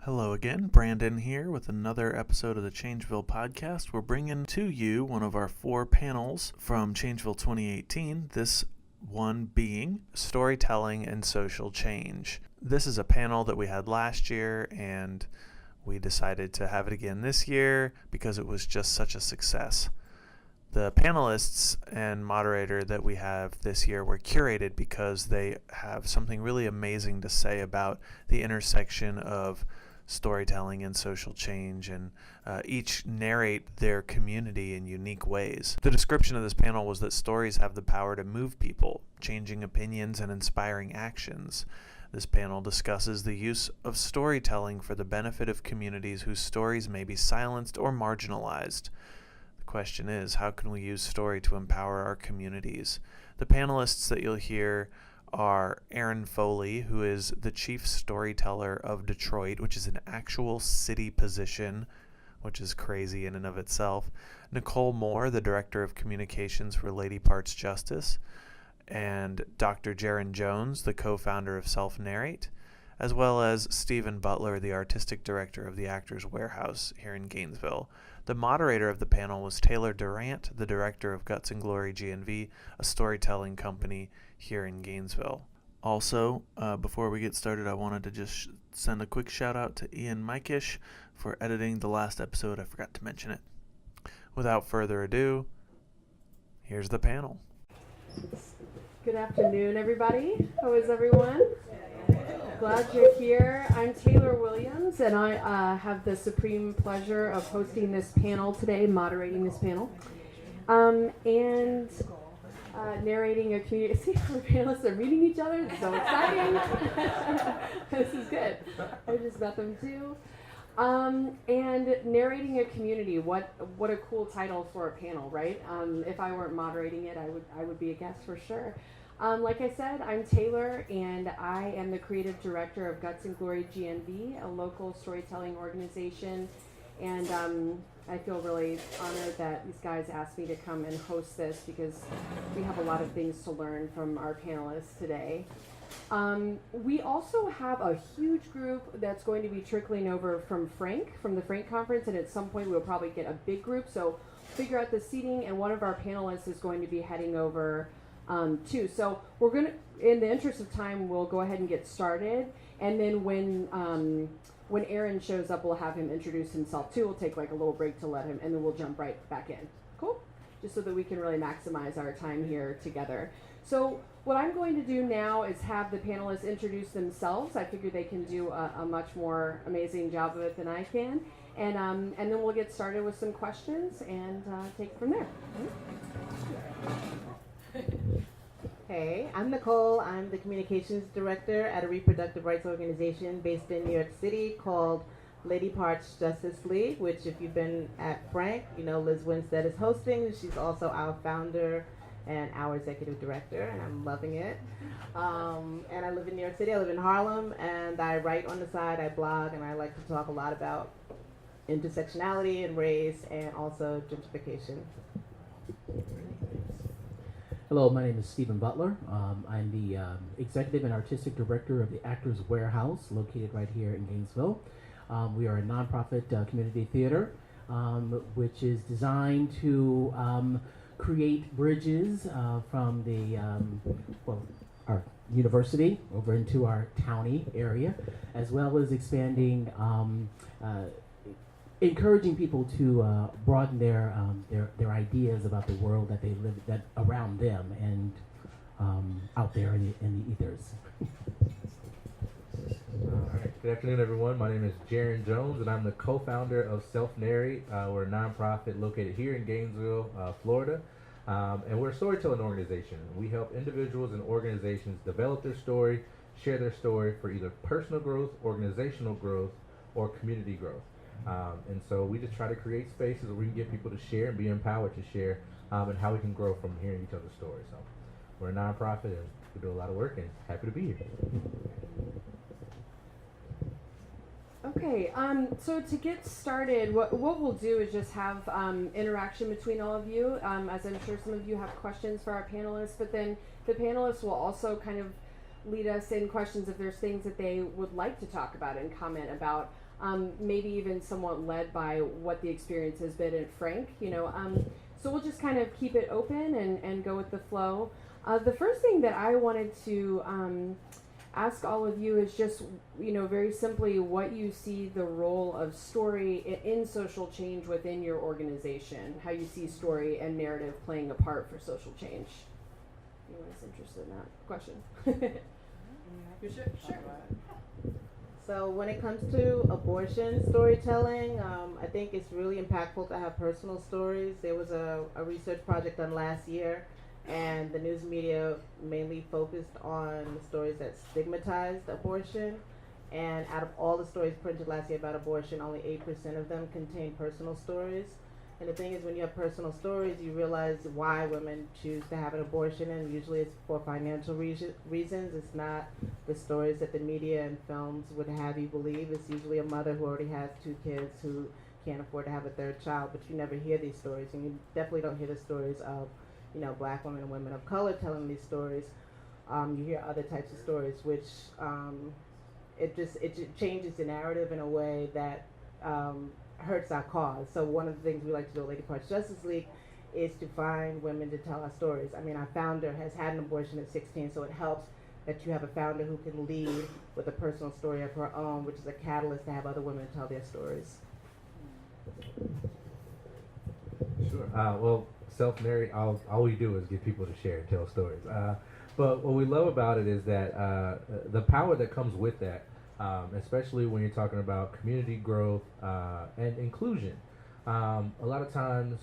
Hello again, Brandon here with another episode of the Changeville Podcast. We're bringing to you one of our 4 panels from Changeville 2018, this one being Storytelling and Social Change. This is a panel that we had last year, and we decided to have it again this year because it was just such a success. The panelists and moderator that we have this year were curated because they have something really amazing to say about the intersection of storytelling and social change, and each narrate their community in unique ways. The description of this panel was that stories have the power to move people, changing opinions and inspiring actions. This panel discusses the use of storytelling for the benefit of communities whose stories may be silenced or marginalized. The question is, how can we use story to empower our communities? The panelists that you'll hear are Foley, who is the Chief Storyteller of Detroit, which is an actual city position, which is crazy in and of itself. Nicole Moore, the Director of Communications for Lady Parts Justice, and Dr. Jaron Jones, the co-founder of Narrate, as well as Stephen Butler, the Artistic Director of the Actors Warehouse here in Gainesville. The moderator of the panel was Taylor Durant, the Director of Guts and Glory GNV, a storytelling company here in Gainesville. Also, before we get started, I wanted to just send a quick shout out to Ian Mikish for editing the last episode. I forgot to mention it. Without further ado, here's the panel. Good afternoon, everybody. How is everyone? Glad you're here. I'm Taylor Williams, and I have the supreme pleasure of hosting this panel today, moderating this panel, and narrating a community. See, our panelists are meeting each other. It's so exciting. This is good. I just met them too. And narrating a community. What a cool title for a panel, right? If I weren't moderating it, I would be a guest for sure. Like I said, I'm Taylor, and I am the creative director of Guts and Glory GNV, a local storytelling organization. And I feel really honored that these guys asked me to come and host this because we have a lot of things to learn from our panelists today. We also have a huge group that's going to be trickling over from the Frank conference, and at some point we'll probably get a big group. So figure out the seating, and one of our panelists is going to be heading over too. So we're going to, in the interest of time, we'll go ahead and get started. And then when Aaron shows up, we'll have him introduce himself too. We'll take like a little break to let him, and then we'll jump right back in. Cool? Just so that we can really maximize our time here together. So what I'm going to do now is have the panelists introduce themselves. I figure they can do a much more amazing job of it than I can. And then we'll get started with some questions and take it from there. Hey, I'm Nicole. I'm the communications director at a reproductive rights organization based in New York City called Lady Parts Justice League, which if you've been at Frank, you know Liz Winstead is hosting. She's also our founder and our executive director, and I'm loving it. And I live in New York City. I live in Harlem, and I write on the side. I blog, and I like to talk a lot about intersectionality and race and also gentrification. Hello, my name is Stephen Butler. I'm the executive and artistic director of the Actors Warehouse, located right here in Gainesville. We are a nonprofit community theater, which is designed to create bridges from the our university over into our county area, as well as expanding, encouraging people to broaden their ideas about the world that they live that around them and out there in the ethers. All right. Good afternoon, everyone. My name is Jaron Jones, and I'm the co-founder of Narrate. We're a nonprofit located here in Gainesville, Florida, and we're a storytelling organization. We help individuals and organizations develop their story, share their story for either personal growth, organizational growth, or community growth. And so we just try to create spaces where we can get people to share and be empowered to share, and how we can grow from hearing each other's stories. So we're a nonprofit, and we do a lot of work, and happy to be here. Okay, so to get started, what we'll do is just have interaction between all of you, as I'm sure some of you have questions for our panelists, but then the panelists will also kind of lead us in questions if there's things that they would like to talk about and comment about. maybe even somewhat led by what the experience has been at Frank, so we'll just kind of keep it open and go with the flow. The first thing that I wanted to ask all of you is just, very simply what you see the role of story in social change within your organization, how you see story and narrative playing a part for social change. Anyone's interested in that question? Sure. So when it comes to abortion storytelling, I think it's really impactful to have personal stories. There was a research project done last year, and the news media mainly focused on stories that stigmatized abortion. And out of all the stories printed last year about abortion, only 8% of them contained personal stories. And the thing is, when you have personal stories, you realize why women choose to have an abortion, and usually it's for financial reasons. It's not the stories that the media and films would have you believe. It's usually a mother who already has 2 kids who can't afford to have a 3rd child, but you never hear these stories, and you definitely don't hear the stories of, black women and women of color telling these stories. You hear other types of stories, which it changes the narrative in a way that hurts our cause. So one of the things we like to do at Lady Parts Justice League is to find women to tell our stories. I mean, our founder has had an abortion at 16, so it helps that you have a founder who can lead with a personal story of her own, which is a catalyst to have other women tell their stories. Sure. Well, self-narrate, all we do is get people to share and tell stories. But what we love about it is that the power that comes with that, especially when you're talking about community growth and inclusion. A lot of times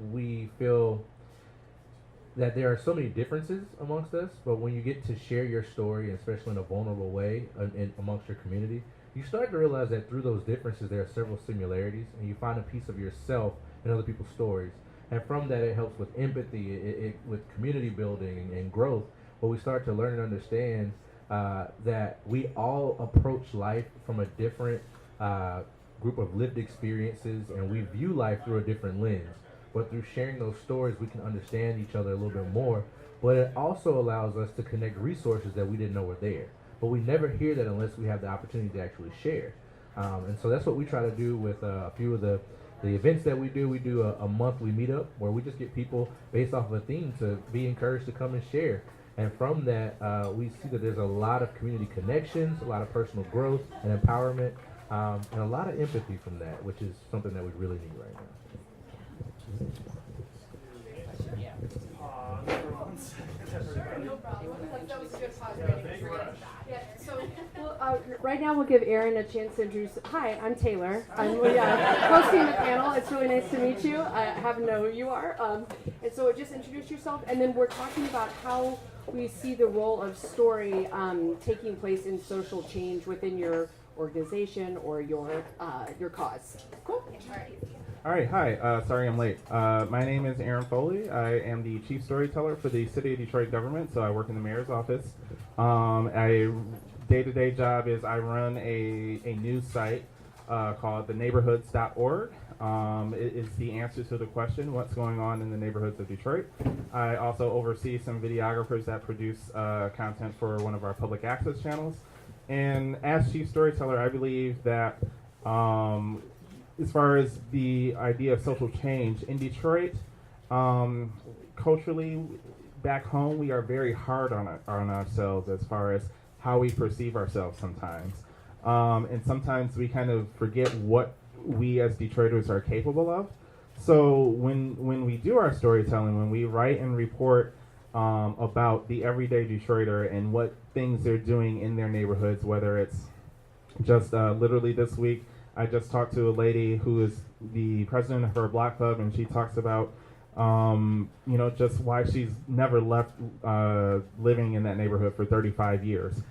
we feel that there are so many differences amongst us, but when you get to share your story, especially in a vulnerable way amongst your community, you start to realize that through those differences there are several similarities, and you find a piece of yourself in other people's stories. And from that, it helps with empathy, with community building and growth, where we start to learn and understand that we all approach life from a different group of lived experiences, and we view life through a different lens. But through sharing those stories, we can understand each other a little bit more. But it also allows us to connect resources that we didn't know were there. But we never hear that unless we have the opportunity to actually share. And so that's what we try to do with a few of the events that we do. We do a monthly meetup where we just get people based off of a theme to be encouraged to come and share. And from that, we see that there's a lot of community connections, a lot of personal growth and empowerment, and a lot of empathy from that, which is something that we really need right now. Right now we'll give Aaron a chance to introduce. Hi, I'm Taylor. I'm hosting the panel. It's really nice to meet you. I haven't known who you are. And so just introduce yourself, and then we're talking about how we see the role of story taking place in social change within your organization or your cause. Cool. All right, hi. Sorry I'm late. My name is Aaron Foley. I am the chief storyteller for the City of Detroit government, so I work in the mayor's office. Day-to-day job is I run a news site called theneighborhoods.org. It is the answer to the question, what's going on in the neighborhoods of Detroit. I also oversee some videographers that produce content for one of our public access channels. And as chief storyteller, I believe that as far as the idea of social change in Detroit, culturally, back home, we are very hard on ourselves as far as how we perceive ourselves sometimes. And sometimes we kind of forget what we as Detroiters are capable of. So when we do our storytelling, when we write and report about the everyday Detroiter and what things they're doing in their neighborhoods, whether it's just literally this week, I just talked to a lady who is the president of her block club, and she talks about just why she's never left living in that neighborhood for 35 years.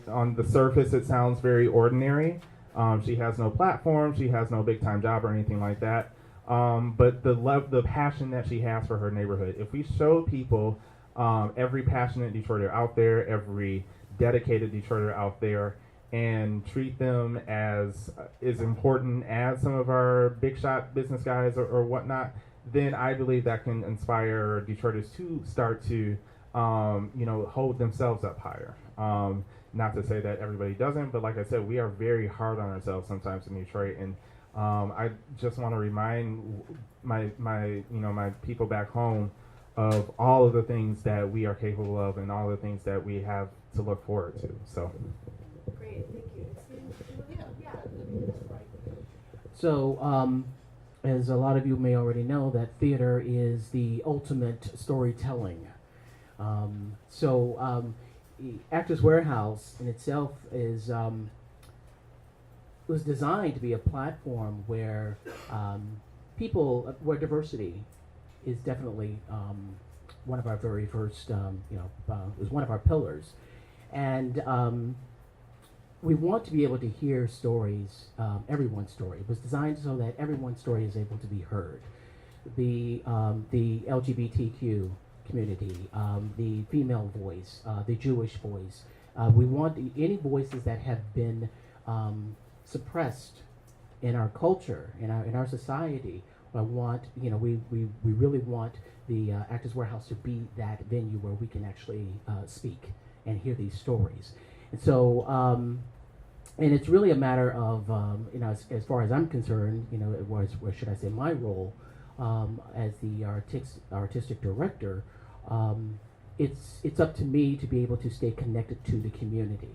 On the surface, it sounds very ordinary. She has no platform, she has no big time job or anything like that. But the passion that she has for her neighborhood, if we show people every passionate Detroiter out there, every dedicated Detroiter out there, and treat them as important as some of our big shot business guys or whatnot, then I believe that can inspire Detroiters to start to hold themselves up higher. Not to say that everybody doesn't, but like I said, we are very hard on ourselves sometimes in Detroit, and I just want to remind my people back home of all of the things that we are capable of and all the things that we have to look forward to. So. Great, thank you. Yeah. So, as a lot of you may already know, that theater is the ultimate storytelling. Actors Warehouse in itself was designed to be a platform where where diversity is definitely one of our very first, was one of our pillars. And we want to be able to hear stories, everyone's story. It was designed so that everyone's story is able to be heard. The LGBTQ community, the female voice, the Jewish voice. We want any voices that have been suppressed in our culture, in our society. We really want the Actors Warehouse to be that venue where we can actually speak and hear these stories. And so, and it's really a matter of, as far as I'm concerned, or should I say my role as the artistic director, it's up to me to be able to stay connected to the community.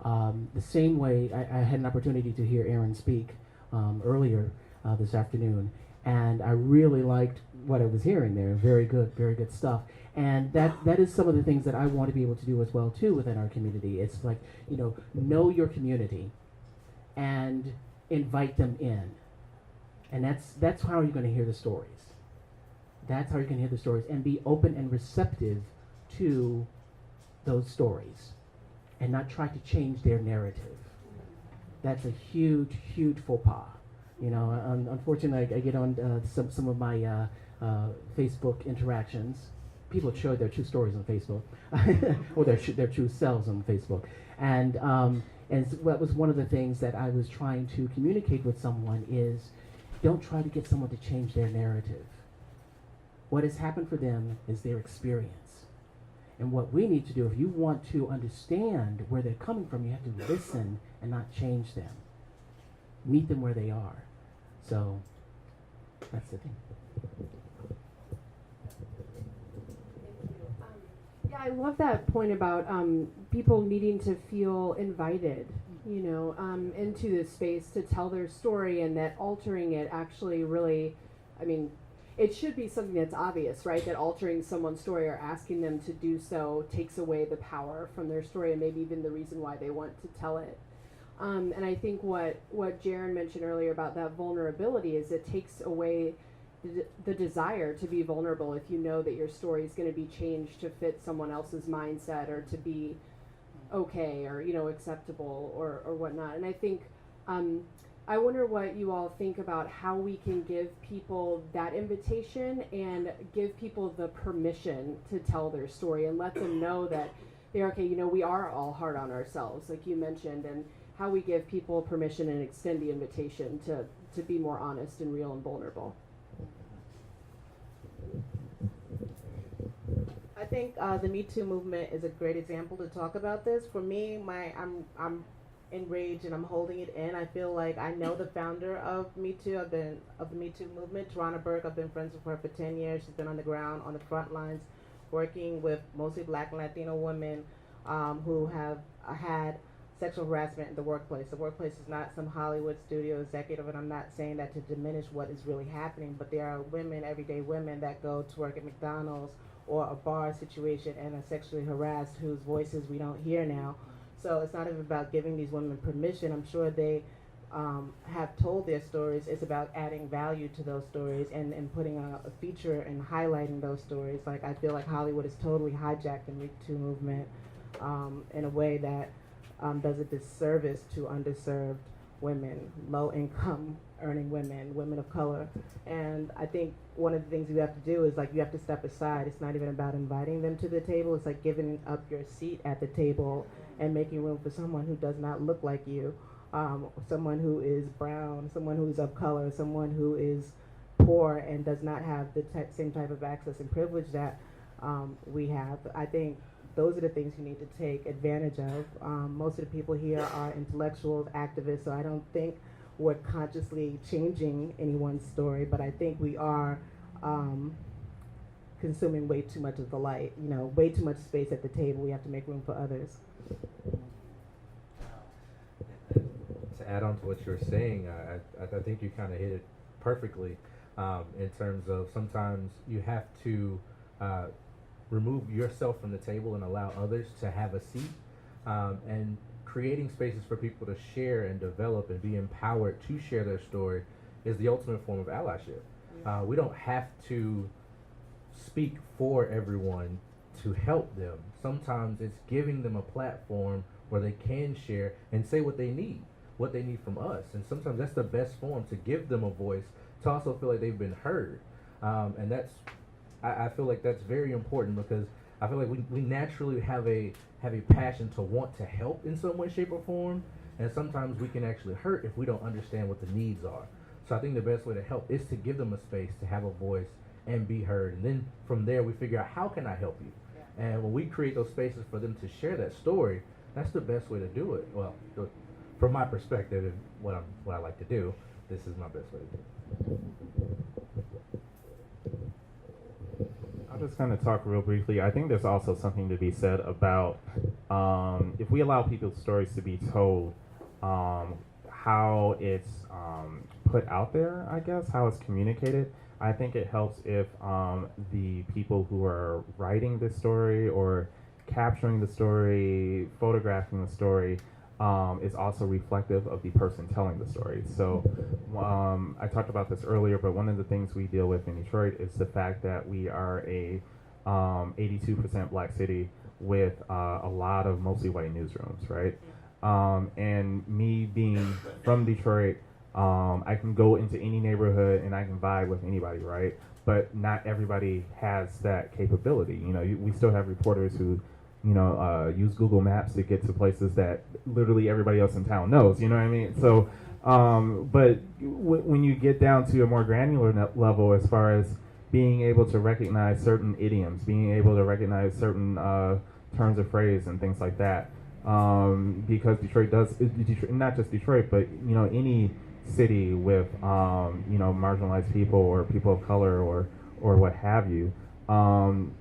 The same way I had an opportunity to hear Aaron speak earlier this afternoon, and I really liked what I was hearing there. Very good stuff. And that is some of the things that I want to be able to do as well too within our community. It's like, know your community and invite them in. And that's how you're going to hear the stories. That's how you can hear the stories and be open and receptive to those stories and not try to change their narrative. That's a huge faux pas. Unfortunately, I get on some of my Facebook interactions. People show their true stories on Facebook, or their true selves on Facebook. And that was one of the things that I was trying to communicate with someone is, don't try to get someone to change their narrative. What has happened for them is their experience. And what we need to do, if you want to understand where they're coming from, you have to listen and not change them. Meet them where they are. So, that's the thing. Yeah, I love that point about people needing to feel invited, into the space to tell their story, and that altering it actually really, it should be something that's obvious, right? That altering someone's story or asking them to do so takes away the power from their story and maybe even the reason why they want to tell it. And I think what Jaron mentioned earlier about that vulnerability is it takes away the desire to be vulnerable if you know that your story is going to be changed to fit someone else's mindset or to be okay or acceptable or whatnot. And I think I wonder what you all think about how we can give people that invitation and give people the permission to tell their story and let them know that they're okay. We are all hard on ourselves, like you mentioned, and how we give people permission and extend the invitation to be more honest and real and vulnerable. I think the Me Too movement is a great example to talk about this. For me, I'm enraged and I'm holding it in. I feel like I know the founder of Me Too. Of the Me Too movement, Tarana Burke. I've been friends with her for 10 years. She's been on the ground, on the front lines, working with mostly Black and Latino women who have had sexual harassment in the workplace. The workplace is not some Hollywood studio executive, and I'm not saying that to diminish what is really happening, but there are women, everyday women, that go to work at McDonald's or a bar situation and are sexually harassed, whose voices we don't hear now. So it's not even about giving these women permission. I'm sure they have told their stories. It's about adding value to those stories and putting a feature and highlighting those stories. Like, I feel like Hollywood has totally hijacked the Me Too movement in a way that does a disservice to underserved women, low-income earning women of color. And I think one of the things you have to do is, like, you have to step aside. It's not even about inviting them to the table. It's like giving up your seat at the table and making room for someone who does not look like you, someone who is brown, someone who is of color, someone who is poor and does not have the same type of access and privilege that we have. I think those are the things you need to take advantage of. Most of the people here are intellectuals, activists, so I don't think we're consciously changing anyone's story, but I think we are consuming way too much of the light, way too much space at the table. We have to make room for others. To add on to what you're saying, I think you kind of hit it perfectly in terms of sometimes you have to remove yourself from the table and allow others to have a seat, and creating spaces for people to share and develop and be empowered to share their story is the ultimate form of allyship. We don't have to speak for everyone to help them. Sometimes it's giving them a platform where they can share and say what they need from us. And sometimes that's the best form, to give them a voice, to also feel like they've been heard. And I feel like that's very important, because I feel like we naturally have a passion to want to help in some way, shape, or form. And sometimes we can actually hurt if we don't understand what the needs are. So I think the best way to help is to give them a space to have a voice and be heard. And then from there, we figure out, how can I help you? And when we create those spaces for them to share that story, that's the best way to do it. Well, from my perspective and what I like to do, this is my best way to do it. I'll just kind of talk real briefly. I think there's also something to be said about if we allow people's stories to be told, how it's put out there, I guess, how it's communicated. I think it helps if the people who are writing this story or capturing the story, photographing the story, is also reflective of the person telling the story. So I talked about this earlier, but one of the things we deal with in Detroit is the fact that we are a 82% black city with a lot of mostly white newsrooms, right? And me being from Detroit, I can go into any neighborhood and I can vibe with anybody, right? But not everybody has that capability. We still have reporters who use Google Maps to get to places that literally everybody else in town knows, you know what I mean? So, but when you get down to a more granular level, as far as being able to recognize certain idioms, being able to recognize certain turns of phrase and things like that, because Detroit, not just Detroit, but any city with marginalized people or people of color or what have you,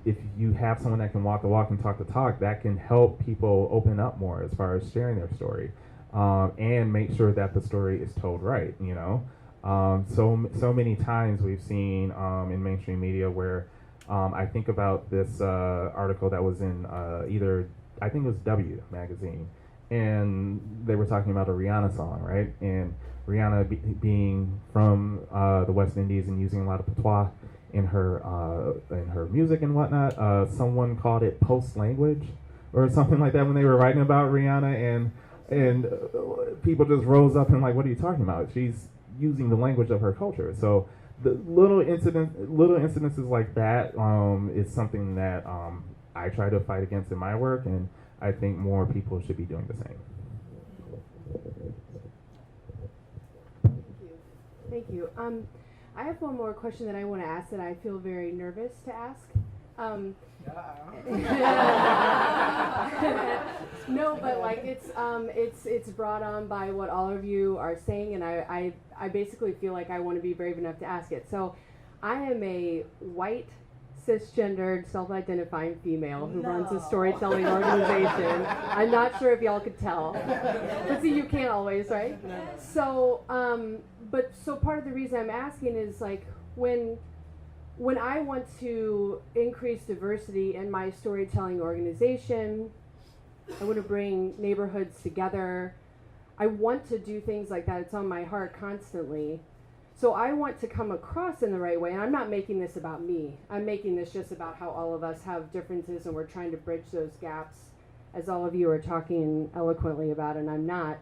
if you have someone that can walk the walk and talk the talk, that can help people open up more as far as sharing their story, and make sure that the story is told right. So many times we've seen in mainstream media where I think about this article that was in I think it was W magazine, and they were talking about a Rihanna song, right? And Rihanna being from the West Indies and using a lot of patois in her music and whatnot. Someone called it post language or something like that when they were writing about Rihanna, and people just rose up and like, what are you talking about? She's using the language of her culture. So the little incidences like that is something that I try to fight against in my work, and I think more people should be doing the same. Thank you. I have one more question that I want to ask that I feel very nervous to ask. No, but like it's brought on by what all of you are saying, and I basically feel like I want to be brave enough to ask it. So I am a white, cisgendered, self-identifying female who runs a storytelling organization. I'm not sure if y'all could tell, but see, you can't always, right? So, so part of the reason I'm asking is like when I want to increase diversity in my storytelling organization, I want to bring neighborhoods together. I want to do things like that. It's on my heart constantly. So I want to come across in the right way, and I'm not making this about me. I'm making this just about how all of us have differences, and we're trying to bridge those gaps, as all of you are talking eloquently about, and I'm not.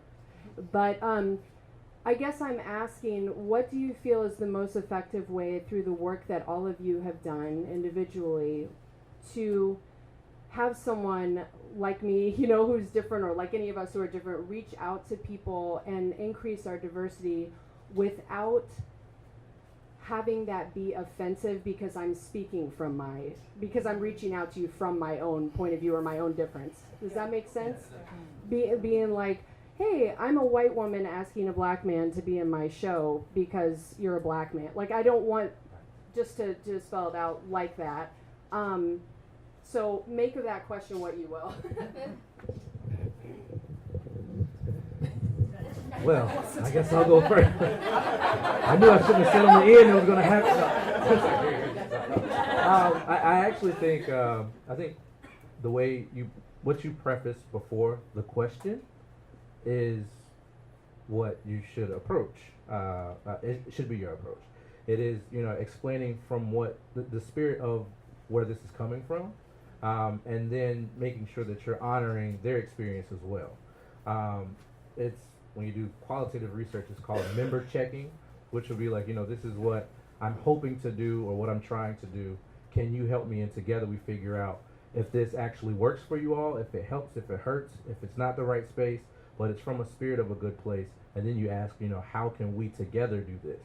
But I guess I'm asking, what do you feel is the most effective way through the work that all of you have done individually to have someone like me, who's different, or like any of us who are different, reach out to people and increase our diversity without having that be offensive because I'm because I'm reaching out to you from my own point of view or my own difference. Does that make sense? Being like, hey, I'm a white woman asking a black man to be in my show because you're a black man. Like, I don't want just to spell it out like that. So make of that question what you will. Well, I guess I'll go first. I knew I shouldn't have said on the end it was going to happen. I actually think, I think the way what you preface before the question is what you should approach. It should be your approach. It is, explaining from what the spirit of where this is coming from, and then making sure that you're honoring their experience as well. It's when you do qualitative research, it's called member checking, which will be like, this is what I'm hoping to do or what I'm trying to do. Can you help me? And together we figure out if this actually works for you all, if it helps, if it hurts, if it's not the right space, but it's from a spirit of a good place. And then you ask, how can we together do this?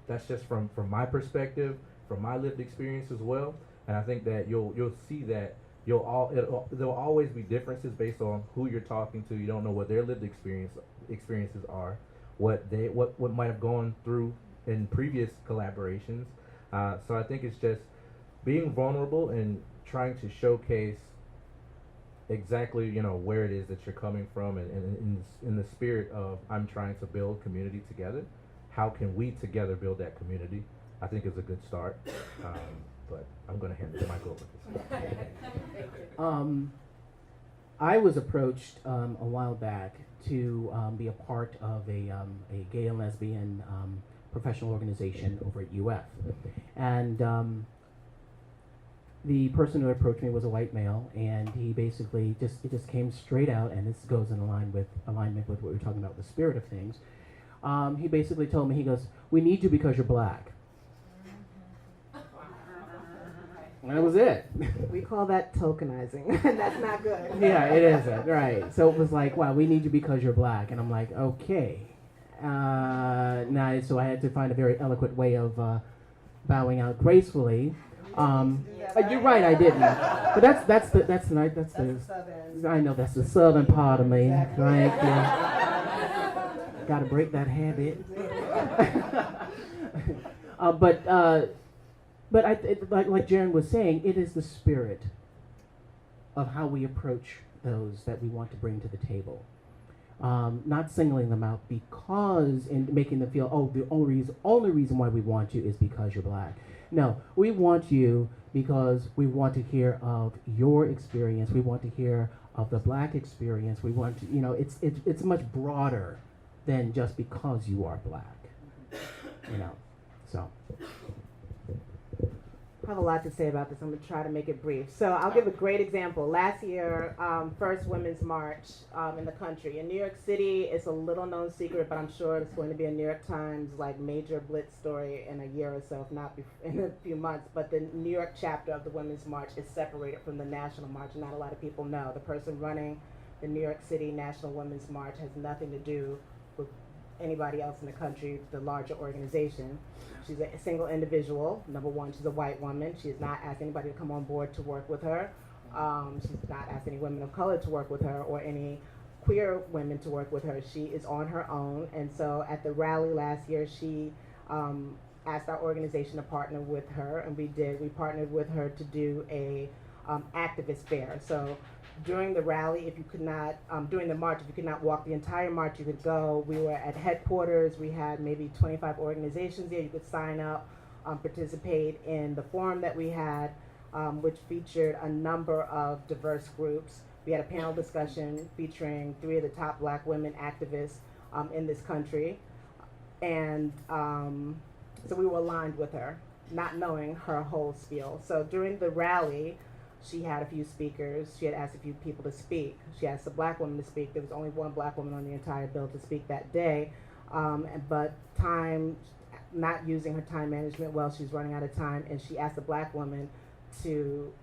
That's just from my perspective, from my lived experience as well. And I think that you'll see that there'll always be differences based on who you're talking to. You don't know what their lived experiences are, what might have gone through in previous collaborations. So I think it's just being vulnerable and trying to showcase exactly where it is that you're coming from, and in the spirit of I'm trying to build community together. How can we together build that community? I think is a good start. But I'm going to hand the mic over to this. I was approached a while back to be a part of a gay and lesbian professional organization over at UF. And the person who approached me was a white male, and he basically just came straight out, and this goes in alignment with what we're talking about, the spirit of things. He basically told me, he goes, "We need you because you're black." And that was it. We call that tokenizing. That's not good. Yeah, it isn't, right. So it was like, wow, we need you because you're black. And I'm like, okay. So I had to find a very eloquent way of bowing out gracefully. You're right, I didn't. But that's the southern. I know that's the southern part of me, exactly. Right? Yeah. Got to break that habit. But like Jaron was saying, it is the spirit of how we approach those that we want to bring to the table. Not singling them out because and making them feel, oh, the only reason why we want you is because you're black. No, we want you because we want to hear of your experience. We want to hear of the black experience. We want to, it's much broader than just because you are black. So. I have a lot to say about this. I'm going to try to make it brief. So I'll give a great example. Last year, first Women's March in the country. In New York City, it's a little known secret, but I'm sure it's going to be a New York Times major blitz story in a year or so, if not in a few months. But the New York chapter of the Women's March is separated from the National March. Not a lot of people know. The person running the New York City National Women's March has nothing to do with anybody else in the country, the larger organization. She's a single individual. Number one, she's a white woman. She has not asked anybody to come on board to work with her. She's not asked any women of color to work with her or any queer women to work with her. She is on her own. And so at the rally last year, she asked our organization to partner with her, and we did. We partnered with her to do a activist fair. So during the rally, if you could not, during the march, if you could not walk the entire march, you could go. We were at headquarters. We had maybe 25 organizations there. You could sign up, participate in the forum that we had, which featured a number of diverse groups. We had a panel discussion featuring 3 of the top black women activists in this country. And so we were aligned with her, not knowing her whole spiel. So during the rally, she had a few speakers. She had asked a few people to speak. She asked a black woman to speak. There was only one black woman on the entire bill to speak that day. But time, not using her time management well, she's running out of time, and she asked a black woman to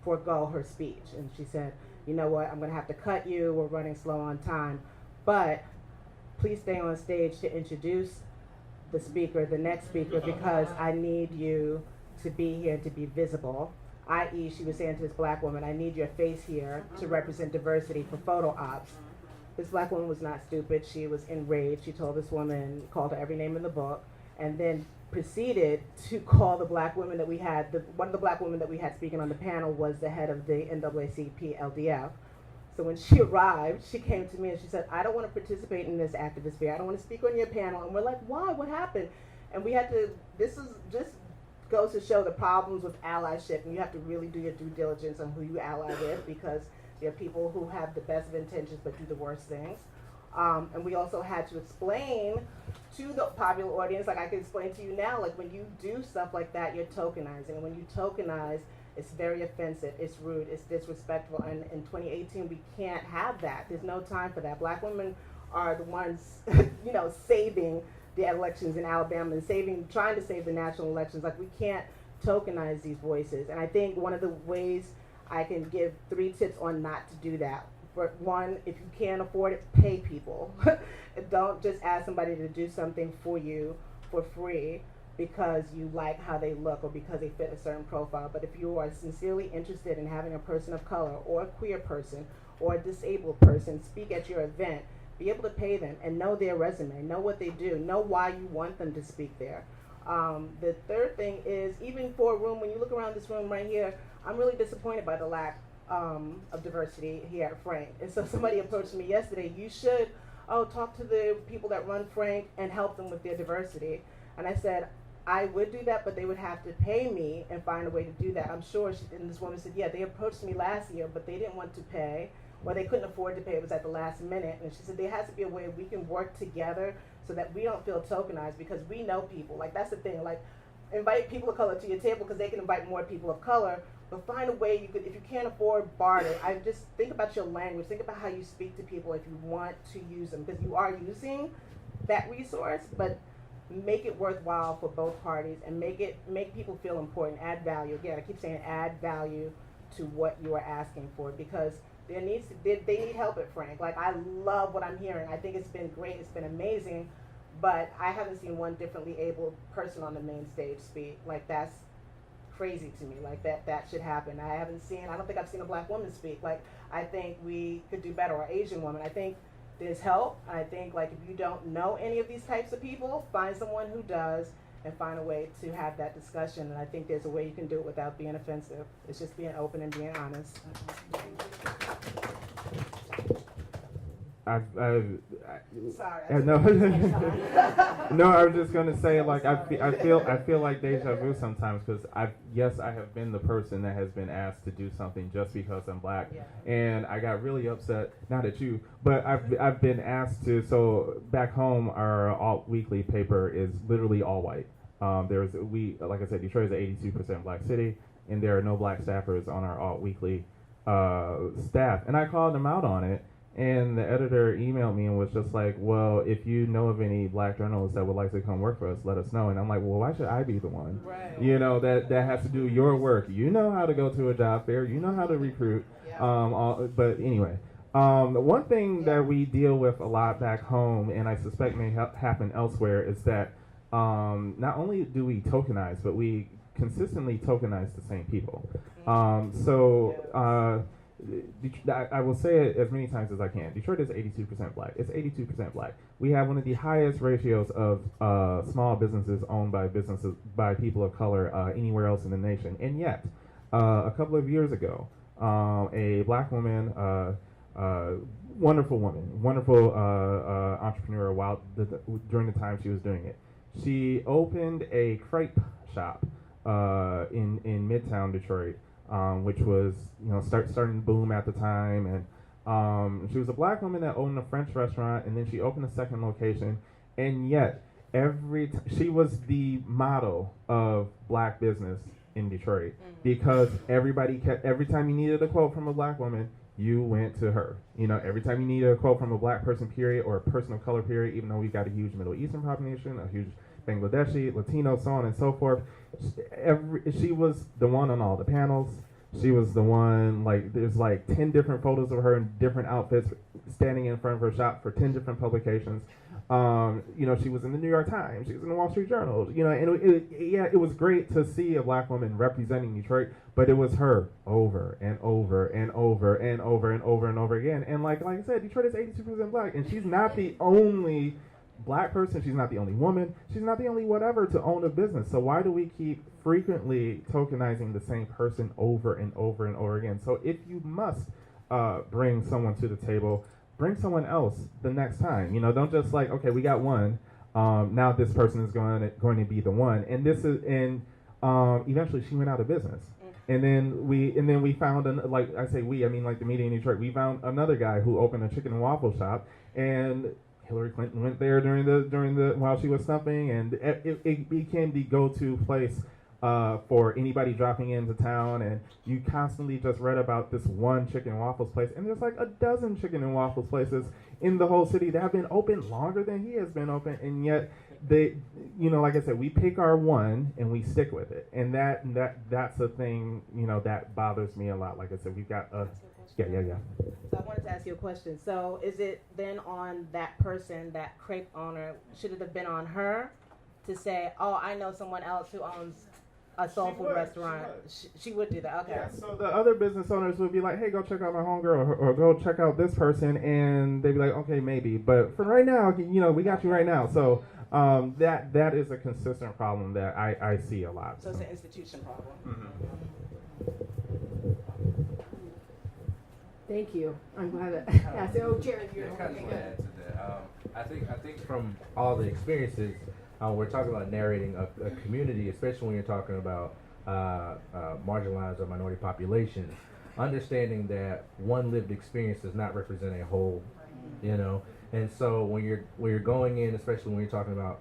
forego her speech. And she said, you know what, I'm gonna have to cut you. We're running slow on time. But please stay on stage to introduce the speaker, the next speaker, because I need you to be here, to be visible. I.e., she was saying to this black woman, I need your face here to represent diversity for photo ops. This black woman was not stupid. She was enraged. She told this woman, called her every name in the book, and then proceeded to call the black women that we had. One of the black women that we had speaking on the panel was the head of the NAACP LDF. So when she arrived, she came to me and she said, I don't want to participate in this activist fair. I don't want to speak on your panel. And we're like, why? What happened? And we had to, this is just goes to show the problems with allyship. And you have to really do your due diligence on who you ally with, because there are people who have the best of intentions but do the worst things. And we also had to explain to the popular audience, like I can explain to you now, like when you do stuff like that, you're tokenizing. And when you tokenize, it's very offensive, it's rude, it's disrespectful, and in 2018 we can't have that. There's no time for that. Black women are the ones, saving the elections in Alabama and trying to save the national elections. Like, we can't tokenize these voices. And I think one of the ways I can give 3 tips on not to do that. For one, if you can't afford it, pay people. Don't just ask somebody to do something for you for free because you like how they look or because they fit a certain profile. But if you are sincerely interested in having a person of color or a queer person or a disabled person speak at your event, be able to pay them and know their resume, know what they do, know why you want them to speak there. The third thing is, even for a room, when you look around this room right here, I'm really disappointed by the lack of diversity here at Frank. And so somebody approached me yesterday, you should talk to the people that run Frank and help them with their diversity. And I said, I would do that, but they would have to pay me and find a way to do that. I'm sure, and this woman said, yeah, they approached me last year, but they didn't want to pay, or they couldn't afford to pay. It was at the last minute. And she said, there has to be a way we can work together so that we don't feel tokenized, because we know people. Like, that's the thing. Like, invite people of color to your table because they can invite more people of color, but find a way you could, if you can't afford barter, I just think about your language, think about how you speak to people if you want to use them, because you are using that resource, but make it worthwhile for both parties and make people feel important, add value. Again, I keep saying add value to what you are asking for, because they need help at Frank. Like, I love what I'm hearing. I think it's been great, it's been amazing, but I haven't seen one differently abled person on the main stage speak. Like, that's crazy to me. Like, that should happen. I don't think I've seen a black woman speak. Like, I think we could do better, or Asian woman. I think there's help. I think, like, if you don't know any of these types of people, find someone who does and find a way to have that discussion. And I think there's a way you can do it without being offensive. It's just being open and being honest. Sorry. No, no. I was just gonna say, like, I feel like deja vu sometimes, because I have been the person that has been asked to do something just because I'm black, and I got really upset. Not at you, but I've been asked to. So back home, our alt weekly paper is literally all white. Like I said, Detroit is an 82% black city, and there are no black staffers on our alt weekly staff, and I called them out on it. And the editor emailed me and was just like, well, if you know of any black journalists that would like to come work for us, let us know. And I'm like, well, why should I be the one? Right. That has to do your work. You know how to go to a job fair. You know how to recruit. Yeah. But anyway, one thing that we deal with a lot back home, and I suspect may happen elsewhere, is that not only do we tokenize, but we consistently tokenize the same people. I will say it as many times as I can. Detroit is 82% black. It's 82% black. We have one of the highest ratios of small businesses owned by people of color anywhere else in the nation. And yet, a couple of years ago, a black woman, wonderful entrepreneur during the time she was doing it, she opened a crepe shop in Midtown Detroit. Which was, starting to boom at the time, and she was a black woman that owned a French restaurant, and then she opened a second location, and yet she was the model of black business in Detroit, because every time you needed a quote from a black woman, you went to her. Every time you needed a quote from a black person, period, or a person of color, period, even though we got a huge Middle Eastern population, a huge Bangladeshi, Latino, so on and so forth. She was the one on all the panels. She was the one, there's 10 different photos of her in different outfits standing in front of her shop for 10 different publications. She was in the New York Times, she was in the Wall Street Journal, and it was great to see a black woman representing Detroit, but it was her over and over and over and over and over and over again. And like I said, Detroit is 82% black, and she's not the only black person, she's not the only woman, she's not the only whatever to own a business. So why do we keep frequently tokenizing the same person over and over and over again? So if you must bring someone to the table, bring someone else the next time. Don't just like, okay, we got one, now this person is going to be the one. And eventually she went out of business. And then we found, like the media in Detroit, we found another guy who opened a chicken and waffle shop, and Hillary Clinton went there while she was stumping, and it became the go-to place for anybody dropping into town. And you constantly just read about this one chicken and waffles place, and there's like a dozen chicken and waffles places in the whole city that have been open longer than he has been open, and yet they, like I said, we pick our one and we stick with it, and that's a thing, that bothers me a lot. Like I said, we've got a Yeah. So I wanted to ask you a question. So is it then on that person, that crepe owner, should it have been on her to say, oh, I know someone else who owns a soul food restaurant? She would do that, okay. Yeah, so the other business owners would be like, hey, go check out my homegirl, or go check out this person, and they'd be like, okay, maybe. But for right now, we got you right now. So that is a consistent problem that I see a lot. So it's an institution problem. Mm-hmm. Thank you. I'm glad that. Jaron, you're kind of want to add to that. I think from all the experiences, we're talking about narrating a community, especially when you're talking about marginalized or minority populations. Understanding that one lived experience does not represent a whole, And so when you're going in, especially when you're talking about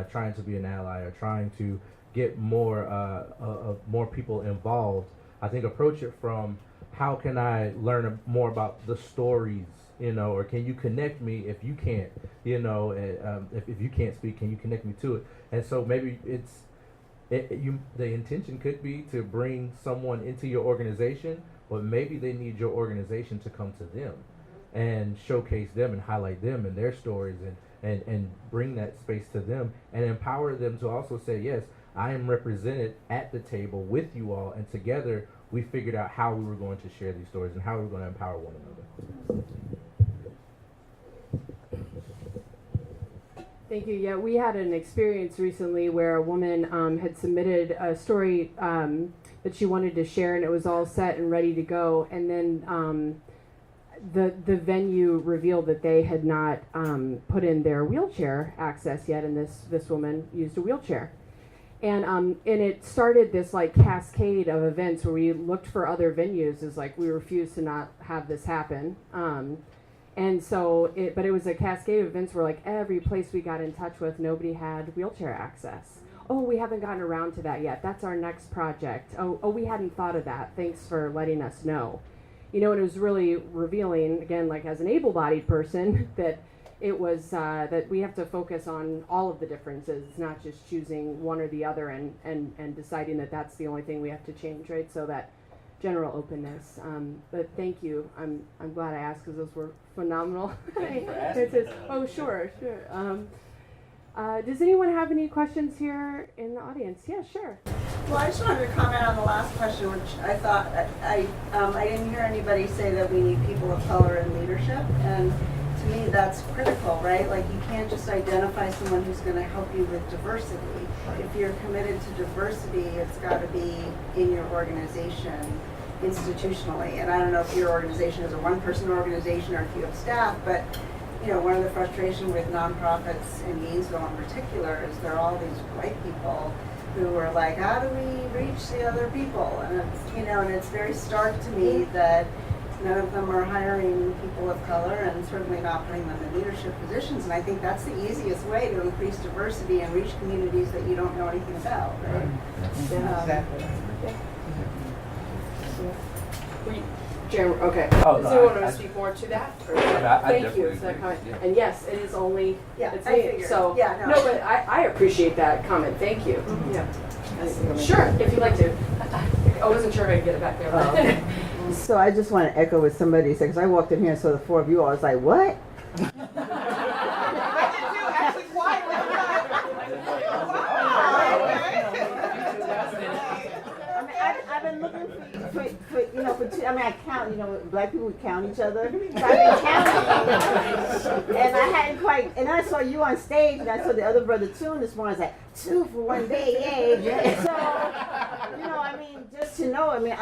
trying to be an ally or trying to get more people involved, I think approach it from, how can I learn more about the stories, or can you connect me if you can't, if you can't speak, can you connect me to it? And so maybe the intention could be to bring someone into your organization, but maybe they need your organization to come to them and showcase them and highlight them and their stories and bring that space to them and empower them to also say, yes, I am represented at the table with you all, and together we figured out how we were going to share these stories and how we were going to empower one another. Thank you. Yeah, we had an experience recently where a woman had submitted a story that she wanted to share, and it was all set and ready to go. And then the venue revealed that they had not put in their wheelchair access yet, and this woman used a wheelchair. And it started this like cascade of events where we looked for other venues. It's like we refused to not have this happen. And so but it was a cascade of events where like every place we got in touch with, nobody had wheelchair access. Oh, we haven't gotten around to that yet. That's our next project. Oh, we hadn't thought of that. Thanks for letting us know. And it was really revealing, again, like as an able-bodied person, that it was that we have to focus on all of the differences. It's not just choosing one or the other and deciding that that's the only thing we have to change, right? So that general openness. But thank you. I'm glad I asked because those were phenomenal. Thank you for asking. Oh, sure. Does anyone have any questions here in the audience? Yeah, sure. Well, I just wanted to comment on the last question, which I thought I didn't hear anybody say that we need people of color in leadership, and to me that's critical, right? Like you can't just identify someone who's going to help you with diversity. If you're committed to diversity, it's got to be in your organization institutionally. And I don't know if your organization is a one-person organization or if you have staff, but one of the frustrations with nonprofits in Gainesville in particular is there are all these white people who are like, how do we reach the other people? And it's, and it's very stark to me that none of them are hiring people of color and certainly not putting them in leadership positions. And I think that's the easiest way to increase diversity and reach communities that you don't know anything about, right? Exactly. Jaron, okay. Oh, Does anyone want to speak more to that? Thank you for that comment. Yeah. And yes, it is only it's I me. figured. So no, but I appreciate that comment. Thank you. Mm-hmm. Yeah. Sure, if you'd like to. I wasn't sure if I could get it back there. So I just want to echo what somebody said, because I walked in here and saw the four of you all. I was like, what? I did too, I mean, I count, you know, black people would count each other. So I've been counting. And I hadn't quite, and then I saw you on stage, and I saw the other brother Tune this morning. I was like, 2 for one day, yay. So, you know, I mean, just to know, I mean,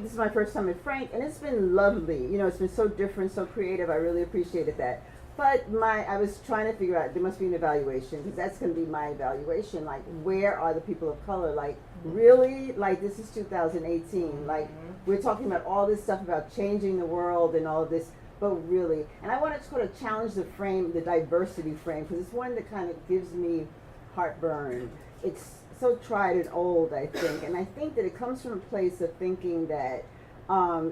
this is my first time at Frank, and it's been lovely. You know, it's been so different, so creative. I really appreciated that. But I was trying to figure out, there must be an evaluation, because that's going to be my evaluation. Like, where are the people of color? Like, really? Like, this is 2018. Like, we're talking about all this stuff about changing the world and all of this, but really. And I wanted to sort of challenge the frame, the diversity frame, because it's one that kind of gives me heartburn. It's so tried and old, I think. And I think that it comes from a place of thinking that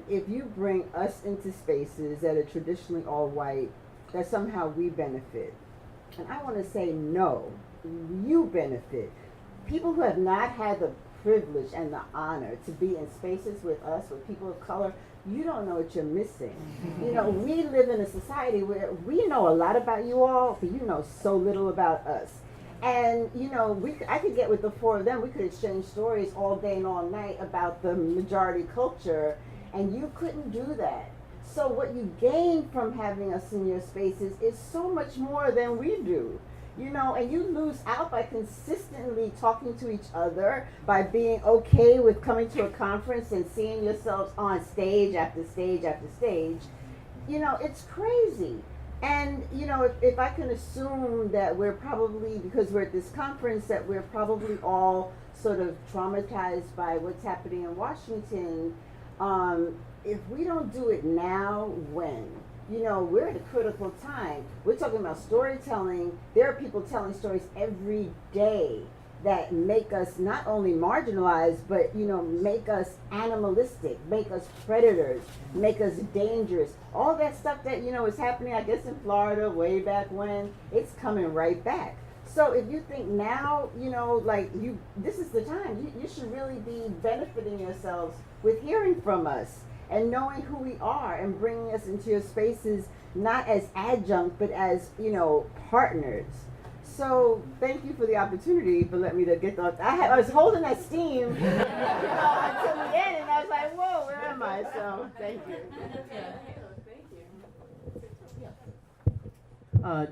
if you bring us into spaces that are traditionally all white, that somehow we benefit. And I want to say no, you benefit. People who have not had the privilege and the honor to be in spaces with us, with people of color, you don't know what you're missing. You know, we live in a society where we know a lot about you all, but you know so little about us. And, you know, I could get with the 4 of them, we could exchange stories all day and all night about the majority culture, and you couldn't do that. So what you gain from having us in your spaces is so much more than we do, you know, and you lose out by consistently talking to each other, by being okay with coming to a conference and seeing yourselves on stage after stage after stage. You know, it's crazy. And, you know, if I can assume that we're probably, because we're at this conference, that we're probably all sort of traumatized by what's happening in Washington, if we don't do it now, when? You know, we're at a critical time. We're talking about storytelling. There are people telling stories every day that make us not only marginalized, but, you know, make us animalistic, make us predators, make us dangerous. All that stuff that, you know, is happening, I guess, in Florida way back when, it's coming right back. So if you think now, you know, like this is the time. You should really be benefiting yourselves with hearing from us and knowing who we are and bringing us into your spaces, not as adjunct, but as, you know, partners. So thank you for the opportunity for letting me to get the, I was holding that steam, you know, until the end, and I was like, whoa, where am I? So thank you.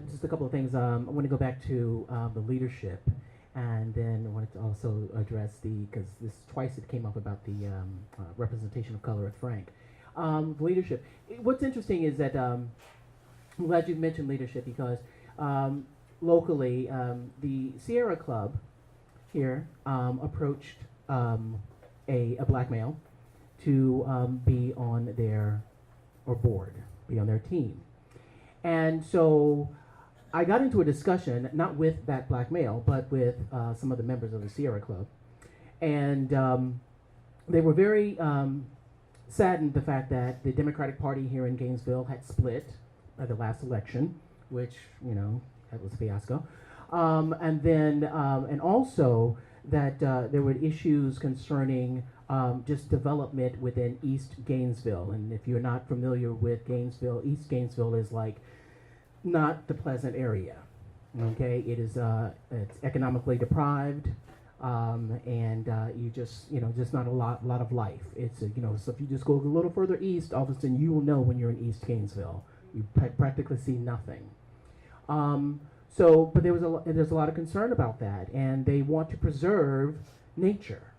Just a couple of things. I want to go back to the leadership, and then I wanted to also address because this twice it came up about the representation of color at Frank. Leadership. What's interesting is that I'm glad you mentioned leadership because locally the Sierra Club here approached a black male to be on their be on their team. And so I got into a discussion, not with that black male, but with some of the members of the Sierra Club. And they were very saddened the fact that the Democratic Party here in Gainesville had split at the last election, which, you know, that was a fiasco. And then, and also that there were issues concerning just development within East Gainesville. And if you're not familiar with Gainesville, East Gainesville is like not the pleasant area. Okay, it is it's economically deprived, and you just not a lot of life. It's so if you just go a little further east, all of a sudden you will know when you're in East Gainesville. You practically see nothing. But there's a lot of concern about that, and they want to preserve nature,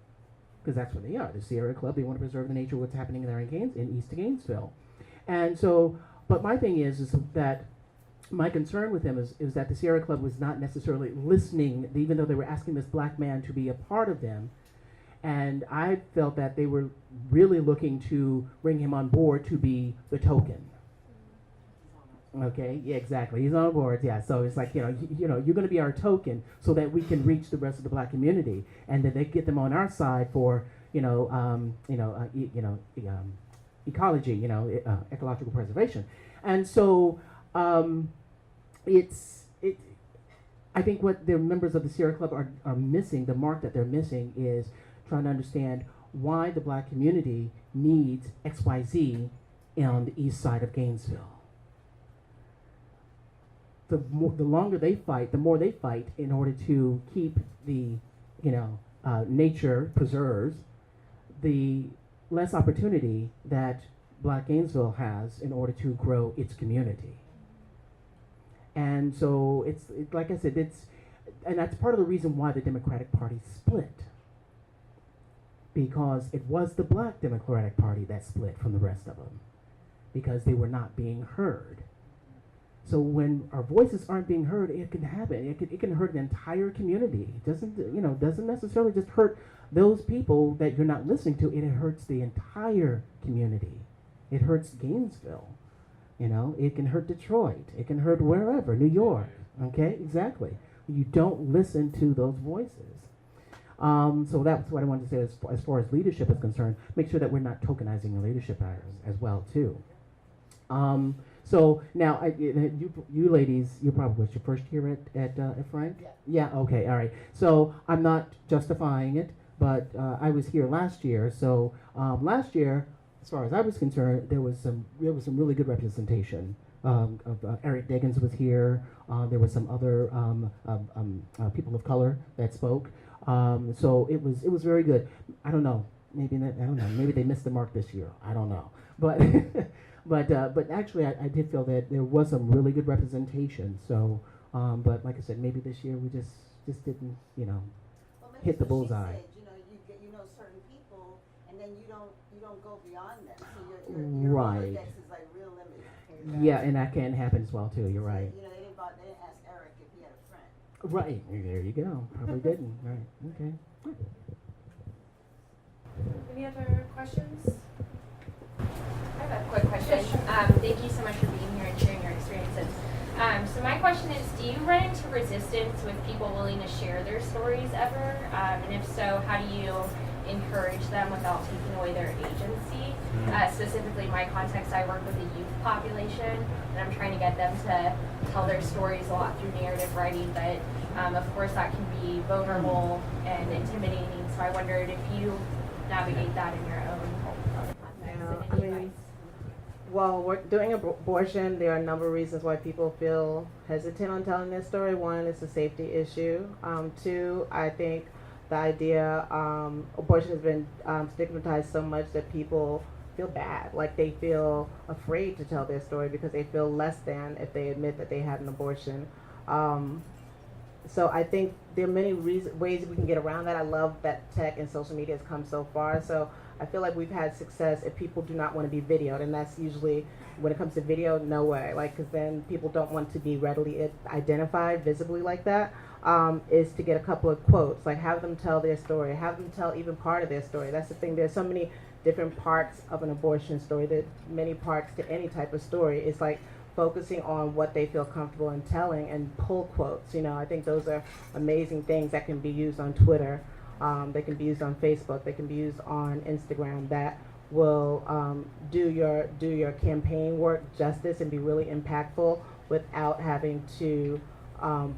because that's what they are. The Sierra Club, they want to preserve the nature of what's happening there in East Gainesville. And so, but my thing is that my concern with them is that the Sierra Club was not necessarily listening, even though they were asking this black man to be a part of them. And I felt that they were really looking to bring him on board to be the token. Okay, yeah, exactly. He's on board, yeah. So it's like, you're going to be our token so that we can reach the rest of the black community, and then they get them on our side for, ecology, ecological preservation. And so I think what the members of the Sierra Club are missing, the mark that they're missing, is trying to understand why the black community needs XYZ on the east side of Gainesville. The longer they fight, the more they fight in order to keep the nature preserved. The less opportunity that Black Gainesville has in order to grow its community. And so like I said, and that's part of the reason why the Democratic Party split. Because it was the Black Democratic Party that split from the rest of them, because they were not being heard. So when our voices aren't being heard, it can happen. It can hurt an entire community. It doesn't necessarily just hurt those people that you're not listening to. It hurts the entire community. It hurts Gainesville. It can hurt Detroit. It can hurt wherever, New York. Okay, exactly. You don't listen to those voices. So that's what I wanted to say as far as leadership is concerned. Make sure that we're not tokenizing the leadership as well too. So now, you ladies, you probably was your first year at Frank? Yeah. Okay. All right. So I'm not justifying it, but I was here last year. So last year, as far as I was concerned, there was some really good representation. Eric Deggans was here. There were some other people of color that spoke. So it was very good. I don't know. Maybe they missed the mark this year. I don't know. But but actually, I did feel that there was some really good representation. So, but like I said, maybe this year we just didn't hit the bullseye. You know certain people, and then you don't go beyond them. So your right. Rolodex is like real limited. Yeah, and that can happen as well too. You're right. They didn't ask Eric if he had a friend. Right. There you go. Probably didn't. Right. Okay. Any other questions? I have a quick question. Thank you so much for being here and sharing your experiences. So my question is, do you run into resistance with people willing to share their stories ever? And if so, how do you encourage them without taking away their agency? Specifically, in my context, I work with a youth population, and I'm trying to get them to tell their stories a lot through narrative writing, but of course that can be vulnerable and intimidating, so I wondered if you navigate that in your own context. Well, doing abortion, there are a number of reasons why people feel hesitant on telling their story. One, it's a safety issue. Two, I think the idea, abortion has been stigmatized so much that people feel bad, like they feel afraid to tell their story because they feel less than if they admit that they had an abortion. So I think there are many ways we can get around that. I love that tech and social media has come so far. So I feel like we've had success if people do not want to be videoed, and that's usually, when it comes to video, no way. Because then people don't want to be readily identified visibly like that. Is to get a couple of quotes, like have them tell their story, have them tell even part of their story. That's the thing. There's so many different parts of an abortion story. There's many parts to any type of story. It's like focusing on what they feel comfortable in telling and pull quotes. I think those are amazing things that can be used on Twitter. They can be used on Facebook. They can be used on Instagram. That will do your campaign work justice and be really impactful without having to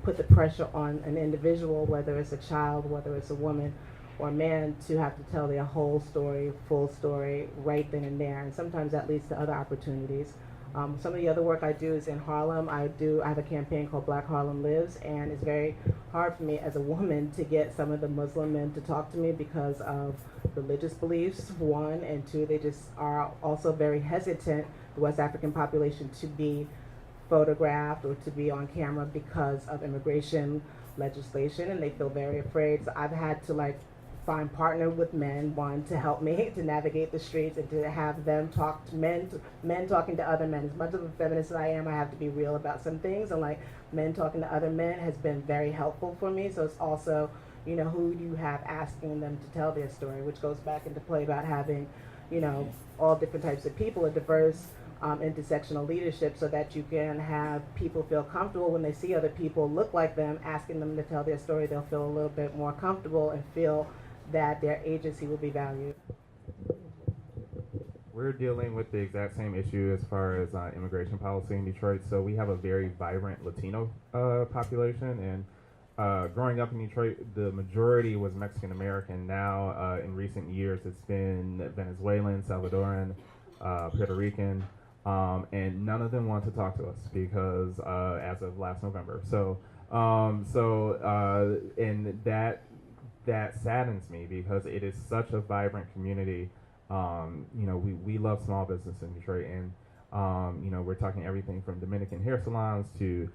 put the pressure on an individual, whether it's a child, whether it's a woman or a man, to have to tell their whole story, full story, right then and there. And sometimes that leads to other opportunities. Some of the other work I do is in Harlem. I have a campaign called Black Harlem Lives, and it's very hard for me as a woman to get some of the Muslim men to talk to me because of religious beliefs, one, and two, they just are also very hesitant, the West African population, to be photographed or to be on camera because of immigration legislation, and they feel very afraid. So I've had to find partner with men, one, to help me to navigate the streets and to have them talk to men talking to other men. As much of a feminist as I am, I have to be real about some things, and men talking to other men has been very helpful for me. So it's also, who you have asking them to tell their story, which goes back into play about having, all different types of people, a diverse intersectional leadership, so that you can have people feel comfortable when they see other people look like them, asking them to tell their story. They'll feel a little bit more comfortable and feel that their agency will be valued. We're dealing with the exact same issue as far as immigration policy in Detroit. So we have a very vibrant Latino population, and growing up in Detroit, the majority was Mexican American. Now, in recent years, it's been Venezuelan, Salvadoran, Puerto Rican, and none of them want to talk to us because as of last November. And that saddens me because it is such a vibrant community, We love small business in Detroit, and we're talking everything from Dominican hair salons to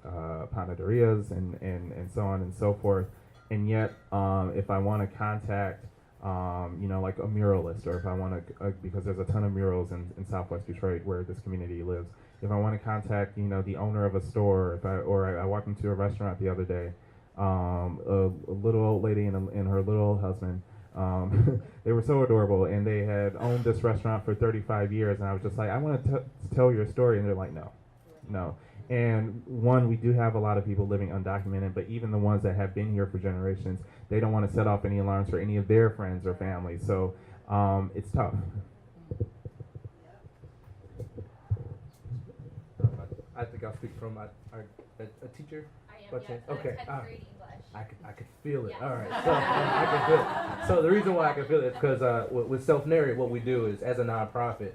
panaderias and so on and so forth. And yet, if I want to contact, like a muralist, or if I want to, because there's a ton of murals in Southwest Detroit where this community lives. If I want to contact, the owner of a store, I walked into a restaurant the other day, a little old lady and her little husband. They were so adorable, and they had owned this restaurant for 35 years, and I was just like, I want to tell your story, and they're like, no. And we do have a lot of people living undocumented, but even the ones that have been here for generations, they don't want to set off any alarms for any of their friends or family, so it's tough. I think I'll speak from a teacher. I am, But yes. okay, I'm 10th grade English. I could feel it. Yeah. All right, so I can feel it. So the reason why I can feel it is because with Self-Narrate, what we do is, as a nonprofit,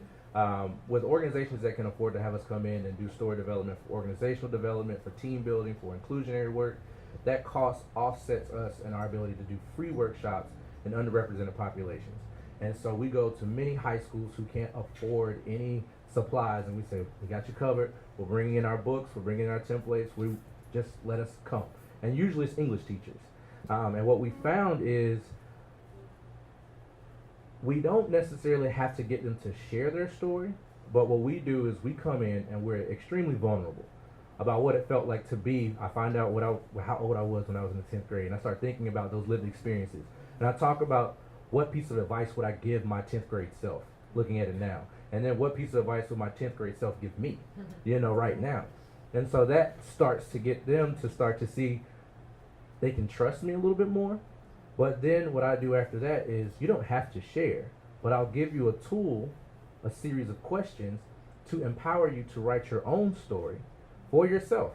with organizations that can afford to have us come in and do story development, for organizational development, for team building, for inclusionary work, that cost offsets us and our ability to do free workshops in underrepresented populations. And so we go to many high schools who can't afford any supplies, and we say, we got you covered. We're bringing in our books. We're bringing in our templates. We just let us come. And usually it's English teachers. And what we found is we don't necessarily have to get them to share their story, but what we do is we come in and we're extremely vulnerable about what it felt like to be. I find out how old I was when I was in the 10th grade, and I start thinking about those lived experiences. And I talk about what piece of advice would I give my 10th grade self, looking at it now. And then what piece of advice would my 10th grade self give me, right now. And so that starts to get them to start to see they can trust me a little bit more. But then what I do after that is, you don't have to share, but I'll give you a tool, a series of questions to empower you to write your own story for yourself.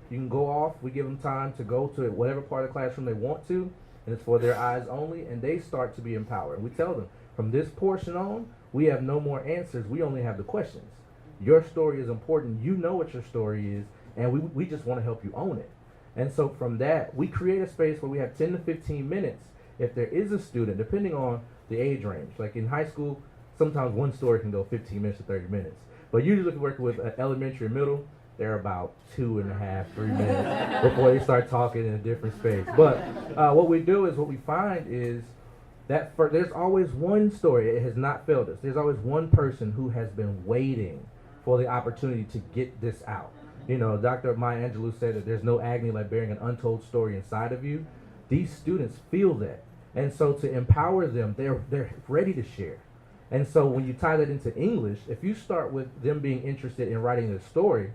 You can go off, we give them time to go to whatever part of the classroom they want to, and it's for their eyes only, and they start to be empowered. And we tell them, from this portion on, we have no more answers, we only have the questions. Your story is important, you know what your story is, and we just want to help you own it. And so from that, we create a space where we have 10 to 15 minutes. If there is a student, depending on the age range, like in high school, sometimes one story can go 15 minutes to 30 minutes. But usually if you're working with elementary and middle, they're about 2.5, 3 minutes before they start talking in a different space. But what we find is that there's always one story, it has not failed us. There's always one person who has been waiting for the opportunity to get this out. Dr. Maya Angelou said that there's no agony like bearing an untold story inside of you. These students feel that. And so to empower them, they're ready to share. And so when you tie that into English, if you start with them being interested in writing their story,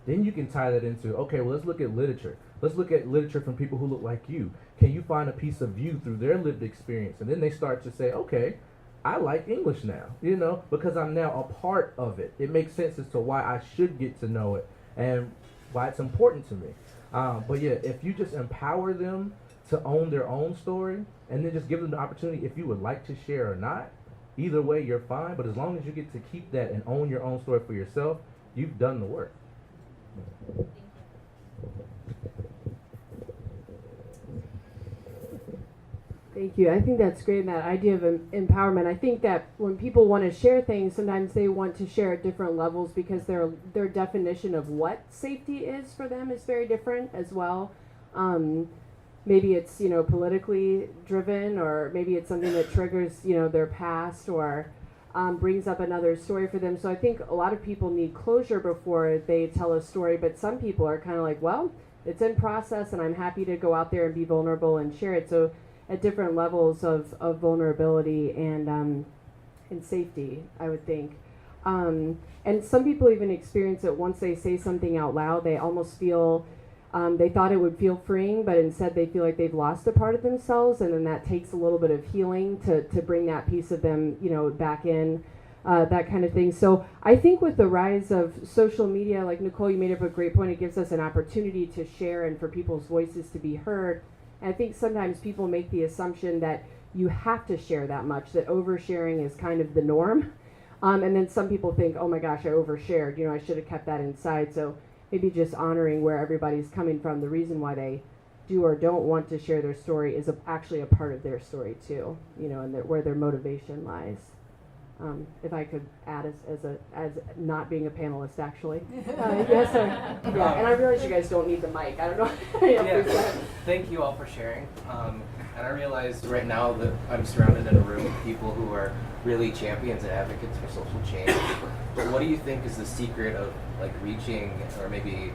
then you can tie that into, okay, well, let's look at literature. Let's look at literature from people who look like you. Can you find a piece of you through their lived experience? And then they start to say, okay, I like English now, because I'm now a part of it. It makes sense as to why I should get to know it and why it's important to me. But yeah, if you just empower them to own their own story, and then just give them the opportunity, if you would like to share or not, either way you're fine, but as long as you get to keep that and own your own story for yourself, you've done the work. Thank you. I think that's great, that idea of empowerment. I think that when people want to share things, sometimes they want to share at different levels because their definition of what safety is for them is very different as well. Maybe it's, politically driven, or maybe it's something that triggers, their past, or brings up another story for them. So I think a lot of people need closure before they tell a story, but some people are kind of like, well, it's in process and I'm happy to go out there and be vulnerable and share it. So at different levels of vulnerability and safety, I would think. And some people even experience it once they say something out loud. They almost feel, they thought it would feel freeing, but instead they feel like they've lost a part of themselves, and then that takes a little bit of healing to bring that piece of them, back in, that kind of thing. So I think with the rise of social media, like Nicole, you made up a great point, it gives us an opportunity to share and for people's voices to be heard. And I think sometimes people make the assumption that you have to share that much, that oversharing is kind of the norm. And then some people think, oh my gosh, I overshared, I should have kept that inside. So maybe just honoring where everybody's coming from, the reason why they do or don't want to share their story is actually a part of their story too, and where their motivation lies. If I could add as not being a panelist, actually. Yes, sir. Yeah, and I realize you guys don't need the mic. I don't know. Thank you all for sharing. And I realized right now that I'm surrounded in a room of people who are really champions and advocates for social change. But what do you think is the secret of reaching or maybe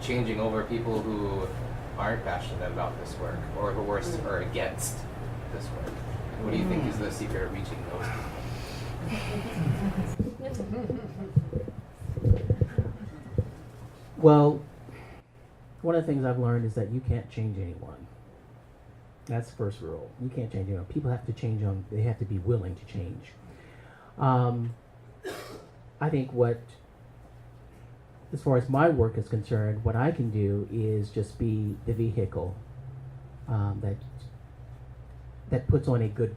changing over people who aren't passionate about this work or who are against this work? What do you think is the secret of reaching those people? Well, one of the things I've learned is that you can't change anyone. That's the first rule. You can't change anyone. People have to change them. They have to be willing to change. I think as far as my work is concerned, what I can do is just be the vehicle that puts on a good,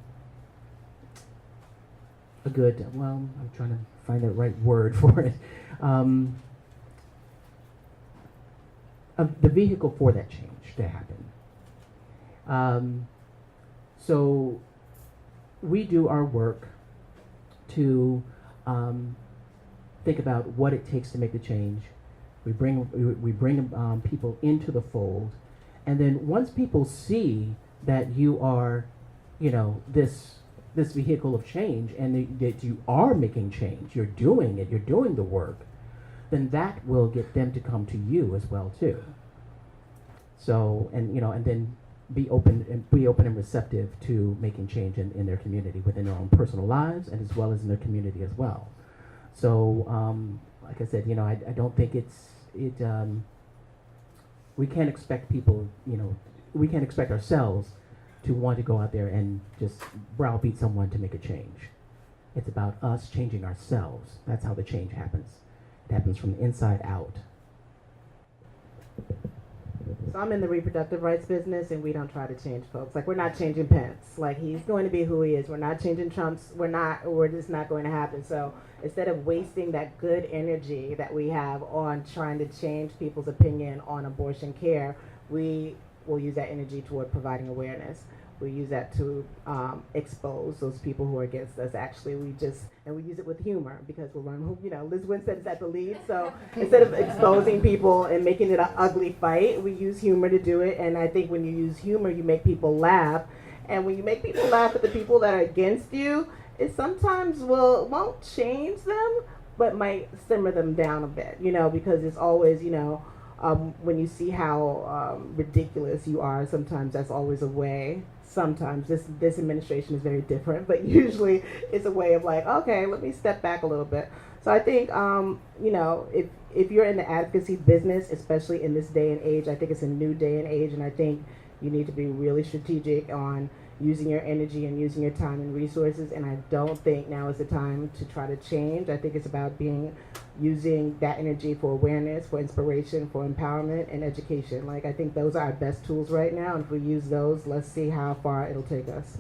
well, I'm trying to find the right word for it. The vehicle for that change to happen. So we do our work to think about what it takes to make the change. We bring people into the fold, and then once people see that you are, this vehicle of change, and that you are making change, you're doing it, you're doing the work, then that will get them to come to you as well too. So, and then be open and receptive to making change in their community, within their own personal lives and as well as in their community as well. So, like I said, I don't think we can't expect people, we can't expect ourselves to want to go out there and just browbeat someone to make a change. It's about us changing ourselves. That's how the change happens. It happens from the inside out. So I'm in the reproductive rights business, and we don't try to change folks. We're not changing Pence. He's going to be who he is. We're not changing Trump's. We're just not going to happen. So instead of wasting that good energy that we have on trying to change people's opinion on abortion care, we will use that energy toward providing awareness. We use that to expose those people who are against us. Actually, we use it with humor, because we're running, Liz Winstead is at the lead. So instead of exposing people and making it an ugly fight, we use humor to do it. And I think when you use humor, you make people laugh. And when you make people laugh at the people that are against you, it sometimes won't change them, but might simmer them down a bit, because it's always, when you see how ridiculous you are, sometimes that's always a way. Sometimes this administration is very different, but usually it's a way of okay, let me step back a little bit. So I think, if you're in the advocacy business, especially in this day and age, I think it's a new day and age, and I think you need to be really strategic on using your energy and using your time and resources. And I don't think now is the time to try to change. I think it's about using that energy for awareness, for inspiration, for empowerment, and education. I think those are our best tools right now, and if we use those, let's see how far it'll take us.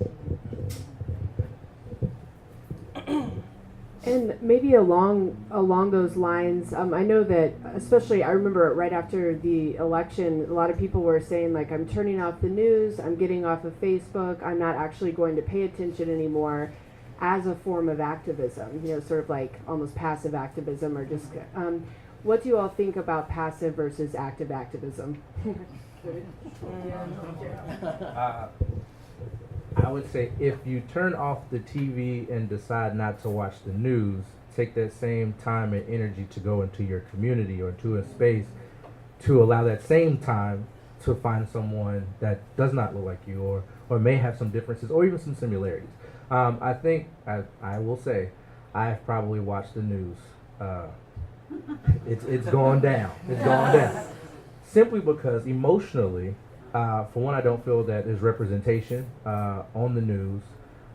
And maybe along those lines, I know that, especially I remember right after the election, a lot of people were saying I'm turning off the news, I'm getting off of Facebook, I'm not actually going to pay attention anymore, as a form of activism, sort of almost passive activism, or just, what do you all think about passive versus active activism? I would say if you turn off the TV and decide not to watch the news, take that same time and energy to go into your community or to a space to allow that same time to find someone that does not look like you or may have some differences or even some similarities. I think I will say I have probably watched the news. It's gone down. It's gone down. Simply because emotionally, for one, I don't feel that there's representation on the news,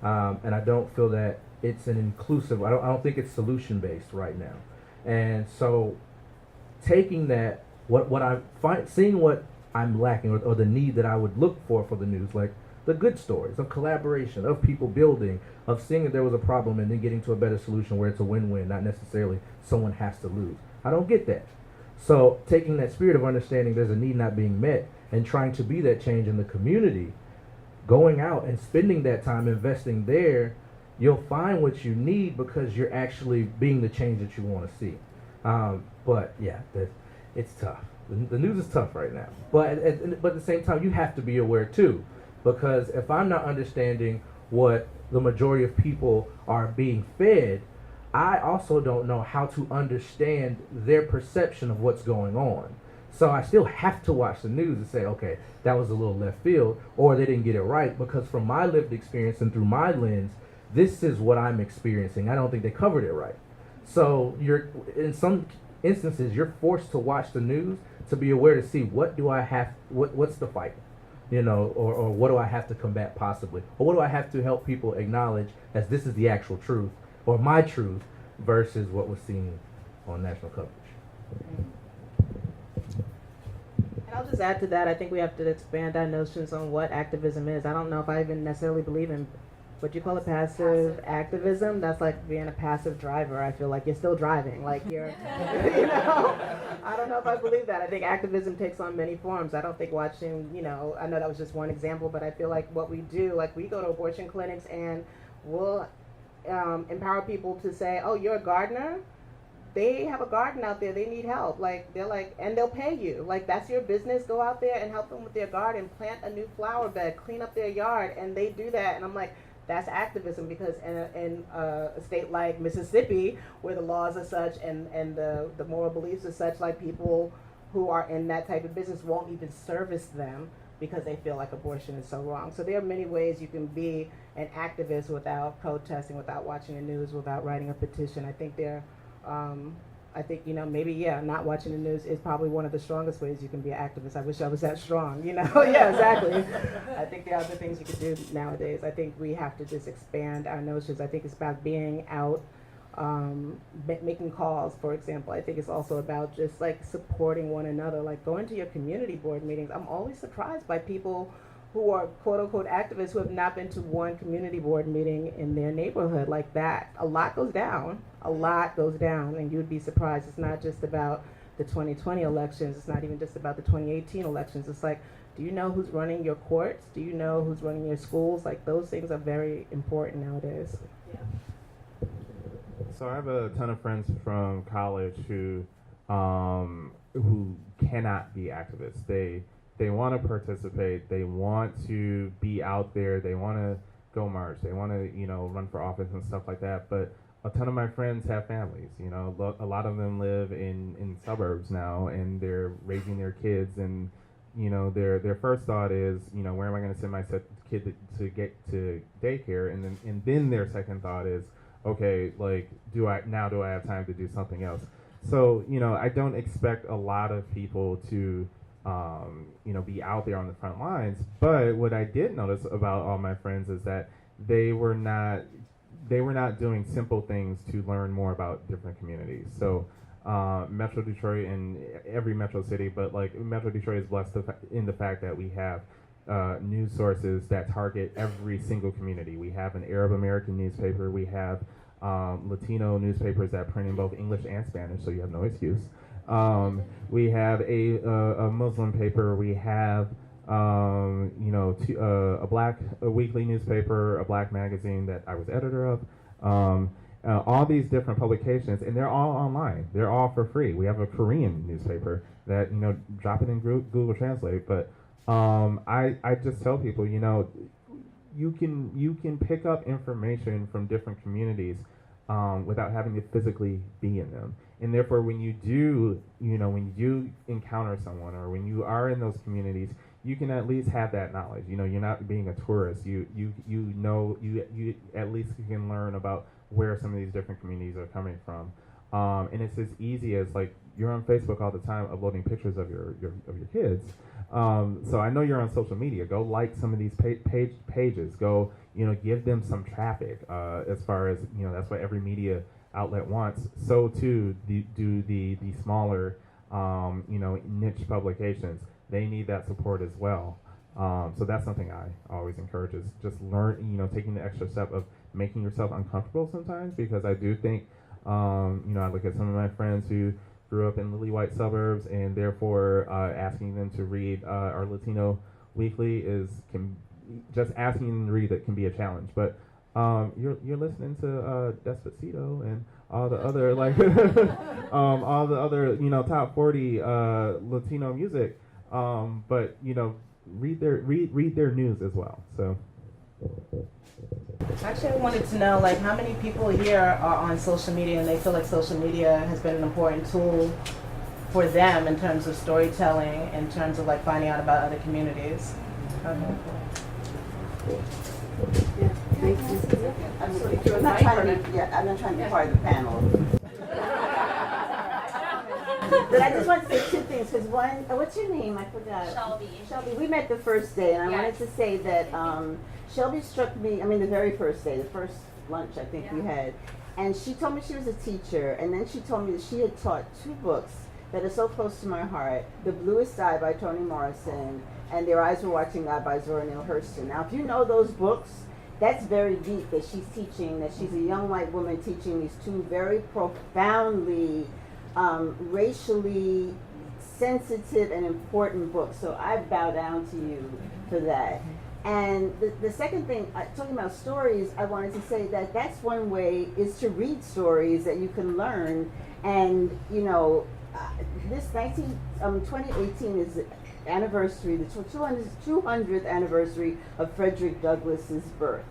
and I don't feel that it's an inclusive. I don't think it's solution based right now. And so, taking that, what I find, seeing what I'm lacking or the need that I would look for the news, the good stories of collaboration, of people building, of seeing that there was a problem and then getting to a better solution where it's a win-win, not necessarily someone has to lose. I don't get that. So taking that spirit of understanding there's a need not being met and trying to be that change in the community, going out and spending that time investing there, you'll find what you need because you're actually being the change that you want to see. But yeah, it's tough. The news is tough right now. But at the same time, you have to be aware too, because if I'm not understanding what the majority of people are being fed, I also don't know how to understand their perception of what's going on. So I still have to watch the news and say, okay, that was a little left field, or they didn't get it right, because from my lived experience and through my lens, this is what I'm experiencing. I don't think they covered it right. So you're, in some instances, you're forced to watch the news to be aware to see what's the fight, or what do I have to combat possibly, or what do I have to help people acknowledge as this is the actual truth, or my truth, versus what was seen on national coverage. And I'll just add to that, I think we have to expand our notions on what activism is. I don't know if I even necessarily believe in what you call it, passive activism. That's like being a passive driver. I feel like you're still driving, like you're, I don't know if I believe that. I think activism takes on many forms. I don't think watching, I know that was just one example, but I feel like what we do, like we go to abortion clinics and we'll empower people to say, oh, you're a gardener? They have a garden out there, they need help. And they'll pay you. Like, that's your business. Go out there and help them with their garden, plant a new flower bed, clean up their yard, and they do that. And I'm like, that's activism, because in a state like Mississippi, where the laws are such and the moral beliefs are such, like people who are in that type of business won't even service them because they feel like abortion is so wrong. So there are many ways you can be an activist without protesting, without watching the news, without writing a petition. I think not watching the news is probably one of the strongest ways you can be an activist. I wish I was that strong, Yeah, exactly. I think there are other things you can do nowadays. I think we have to just expand our notions. I think it's about being out, making calls, for example. I think it's also about just like supporting one another, like going to your community board meetings. I'm always surprised by people who are quote-unquote activists who have not been to one community board meeting in their neighborhood like that. A lot goes down, and you'd be surprised. It's not just about the 2020 elections. It's not even just about the 2018 elections. It's like, do you know who's running your courts? Do you know who's running your schools? Like, those things are very important nowadays. Yeah. So I have a ton of friends from college who cannot be activists. They want to participate. They want to be out there. They want to go march. They want to, run for office and stuff like that. But a ton of my friends have families. A lot of them live in suburbs now, and they're raising their kids. And their first thought is, where am I going to send my kid to get to daycare? And then their second thought is, okay, like, do I have time to do something else? So I don't expect a lot of people to be out there on the front lines. But what I did notice about all my friends is that they were not doing simple things to learn more about different communities. So Metro Detroit and every metro city, but like Metro Detroit is blessed in the fact that we have news sources that target every single community. We have an Arab American newspaper. We have Latino newspapers that print in both English and Spanish, so you have no excuse. We have a Muslim paper. We have a weekly newspaper, a black magazine that I was editor of. All these different publications, and they're all online. They're all for free. We have a Korean newspaper that drop it in Google Translate. But I just tell people, you can pick up information from different communities without having to physically be in them. And therefore, when you do encounter someone, or when you are in those communities, you can at least have that knowledge. You're not being a tourist. You at least can learn about where some of these different communities are coming from. And it's as easy as, like, you're on Facebook all the time uploading pictures of your kids. So I know you're on social media. Go like some of these pages. Go, give them some traffic. As far as, that's what every media outlet wants. So too do the smaller, niche publications. They need that support as well. So that's something I always encourage, is just learn, taking the extra step of making yourself uncomfortable sometimes, because I do think, I look at some of my friends who grew up in lily white suburbs, and therefore asking them to read our Latino weekly just asking them to read it can be a challenge. But you're listening to Despacito and all the other all the other top 40 Latino music, but read their news as well. So Actually, I wanted to know, how many people here are on social media and they feel like social media has been an important tool for them in terms of storytelling, in terms of finding out about other communities. Okay. I'm not trying to be part of the panel. But I just want to say two things, because one, what's your name? I forgot. Shelby. We met the first day, and I wanted to say that Shelby struck me, the very first day, the first lunch I think we had, and she told me she was a teacher, and then she told me that she had taught two books that are so close to my heart, The Bluest Eye by Toni Morrison, and Their Eyes Were Watching God by Zora Neale Hurston. Now, if you know those books, that's very deep that she's teaching, that she's a young white woman teaching these two very profoundly racially sensitive and important books. So I bow down to you for that. And the second thing, talking about stories, I wanted to say that that's one way, is to read stories that you can learn. And, this 2018 is the anniversary, the 200th anniversary of Frederick Douglass's birth.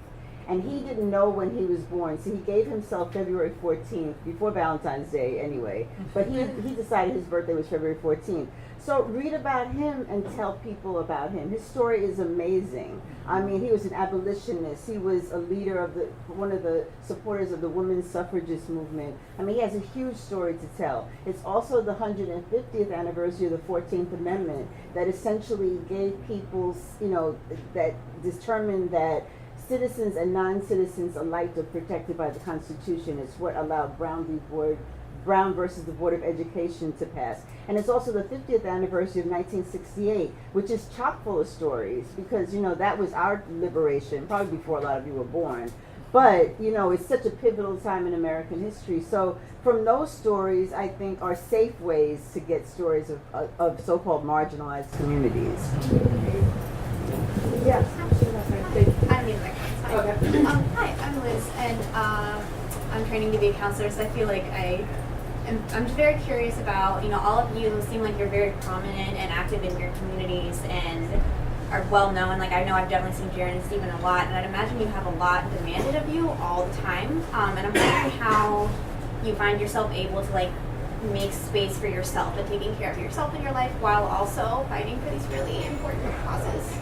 And he didn't know when he was born, so he gave himself February 14th, before Valentine's Day anyway. But he decided his birthday was February 14th. So read about him and tell people about him. His story is amazing. He was an abolitionist. He was a leader of one of the supporters of the women's suffragist movement. He has a huge story to tell. It's also the 150th anniversary of the 14th Amendment that essentially gave people, that determined that citizens and non-citizens alike are protected by the Constitution. It's what allowed Brown versus the Board of Education to pass. And it's also the 50th anniversary of 1968, which is chock full of stories, because, that was our liberation, probably before a lot of you were born. But, it's such a pivotal time in American history. So from those stories, I think, are safe ways to get stories of so-called marginalized communities. Yes. I'm Liz. Hi, I'm Liz, and I'm training to be a counselor, so I feel like I'm just very curious about, all of you seem like you're very prominent and active in your communities and are well known. I know I've definitely seen Jaron and Stephen a lot, and I'd imagine you have a lot demanded of you all the time. And I'm wondering how you find yourself able to make space for yourself and taking care of yourself in your life while also fighting for these really important causes.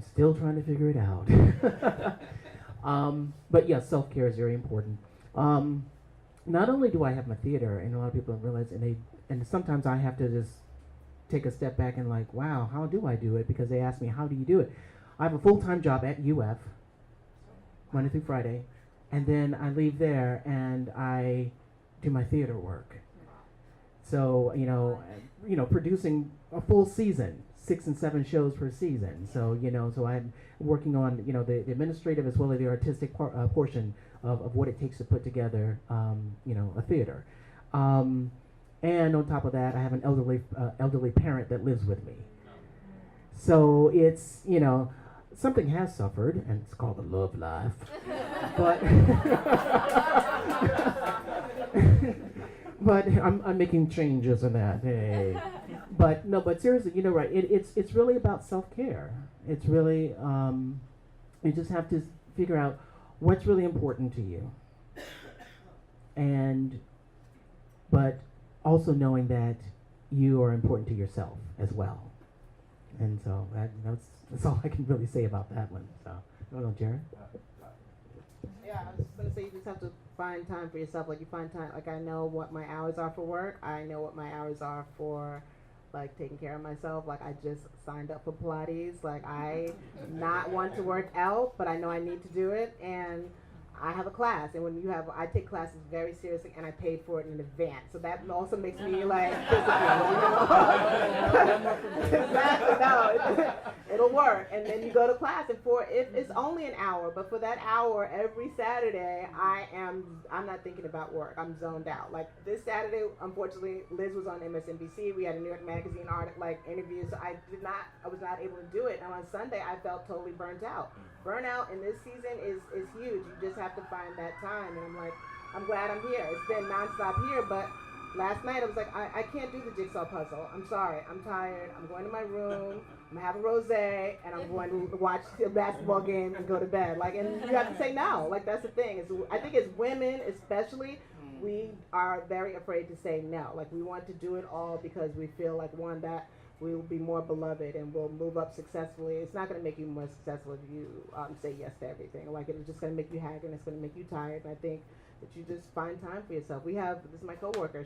Still trying to figure it out. But yes, self-care is very important. Not only do I have my theater, and a lot of people don't realize, and sometimes I have to just take a step back and wow, how do I do it? Because they ask me, how do you do it? I have a full-time job at UF, Monday through Friday, and then I leave there and I do my theater work. So, producing a full season, 6 and 7 shows per season. So, so I'm working on, the administrative as well as the artistic portion of what it takes to put together, a theater. And on top of that, I have an elderly parent that lives with me. So it's, something has suffered, and it's called the love life. But but I'm making changes in that. Hey. But seriously, right? It's really about self-care. It's really you just have to figure out what's really important to you, but also knowing that you are important to yourself as well. And so that's all I can really say about that one. So, I don't know, Jaron? Yeah, I was just going to say, you just have to find time for yourself. You find time, I know what my hours are for work. I know what my hours are for, taking care of myself. I just signed up for Pilates. I not want to work out, but I know I need to do it. And I have a class, and I take classes very seriously, and I paid for it in advance. So that also makes me like disciplined, Exactly. No, it'll work. And then you go to class, and if it's only an hour, but for that hour every Saturday, I'm not thinking about work. I'm zoned out. Like this Saturday, unfortunately, Liz was on MSNBC. We had a New York Magazine interview, so I was not able to do it. And on Sunday, I felt totally burnt out. Burnout in this season is huge. You just have to find that time. And I'm glad I'm here. It's been nonstop here, but last night I was like, I can't do the jigsaw puzzle. I'm sorry. I'm tired. I'm going to my room. I'm going to have a rosé, and I'm going to watch a basketball game and go to bed. And you have to say no. That's the thing. I think as women, especially, we are very afraid to say no. We want to do it all because we feel like, one, that we will be more beloved and we'll move up successfully. It's not going to make you more successful if you say yes to everything. It's just going to make you haggard and it's going to make you tired. And I think that you just find time for yourself. This is my coworker.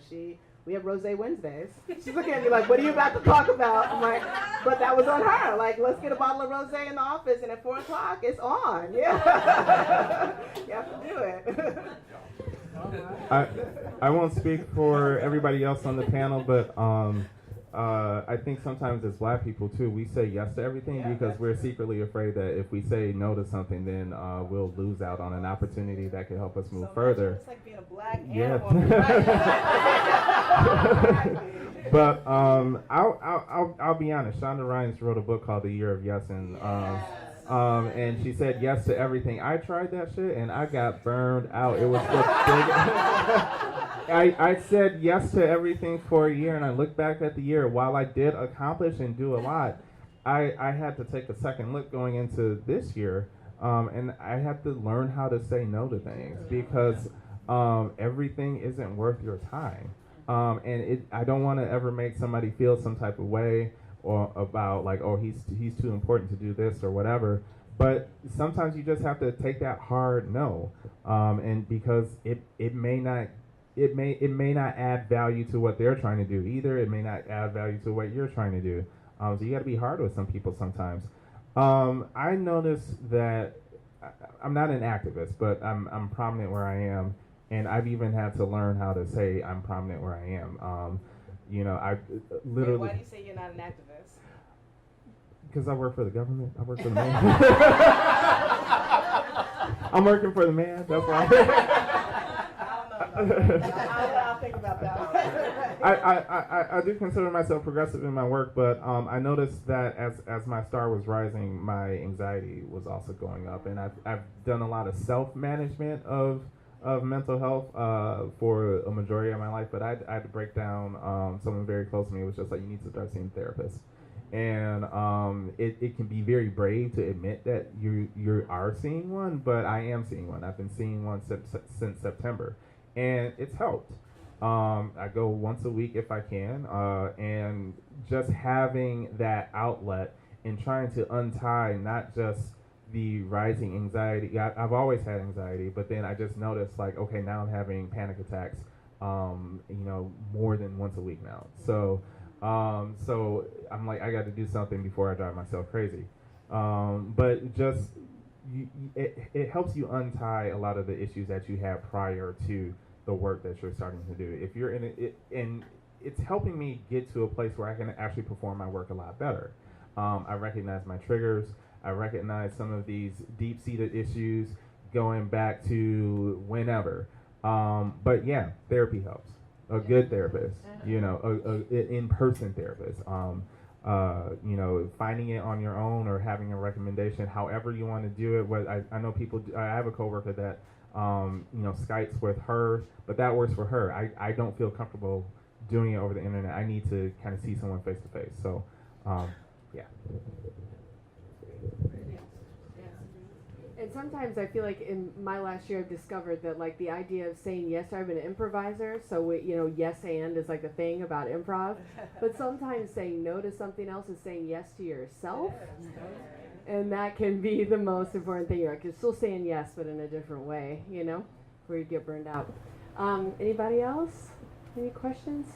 We have Rosé Wednesdays. She's looking at me like, what are you about to talk about? I'm like, but that was on her. Let's get a bottle of rosé in the office, and at 4 o'clock, it's on. Yeah. You have to do it. I won't speak for everybody else on the panel, but I think sometimes as Black people too, we say yes to everything because we're secretly afraid that if we say no to something, then we'll lose out on an opportunity that could help us move further. It's like being a Black animal. Yeah. But I'll be honest. Shonda Rhimes wrote a book called The Year of Yes, and she said yes to everything. I tried that shit and I got burned out. It was the I said yes to everything for a year, and I look back at the year. While I did accomplish and do a lot, I had to take a second look going into this year, and I had to learn how to say no to things because everything isn't worth your time. And I don't want to ever make somebody feel some type of way or about he's too important to do this or whatever. But sometimes you just have to take that hard no, and because it may not add value to what they're trying to do either. It may not add value to what you're trying to do. So you got to be hard with some people sometimes. I noticed that I'm not an activist, but I'm prominent where I am, and I've even had to learn how to say I'm prominent where I am. I literally. Why do you say you're not an activist? Because I work for the government. I work for the man. I'm working for the man. That's why. I'll think about that. I do consider myself progressive in my work, but I noticed that as my star was rising, my anxiety was also going up, and I've done a lot of self-management of mental health for a majority of my life, but I had to break down someone very close to me. It was just like, you need to start seeing therapists. And it can be very brave to admit that you are seeing one, but I am seeing one. I've been seeing one since September. And it's helped. I go once a week if I can, and just having that outlet and trying to untie not just the rising anxiety. I've always had anxiety, but then I just noticed okay, now I'm having panic attacks, more than once a week now. So I'm like, I got to do something before I drive myself crazy. But just it helps you untie a lot of the issues that you had prior to the work that you're starting to do. If you're in it, and it's helping me get to a place where I can actually perform my work a lot better. I recognize my triggers. I recognize some of these deep-seated issues going back to whenever. But yeah, therapy helps. A good therapist, an in-person therapist. Finding it on your own or having a recommendation, however you want to do it. I know people. I have a coworker that Skypes with her, but that works for her. I don't feel comfortable doing it over the internet. I need to kind of see someone face to face. So, yeah. And sometimes I feel like in my last year I've discovered that the idea of saying yes, I'm an improviser, so yes and is the thing about improv. But sometimes saying no to something else is saying yes to yourself. And that can be the most important thing. You're still saying yes, but in a different way, where you get burned out. Anybody else? Any questions?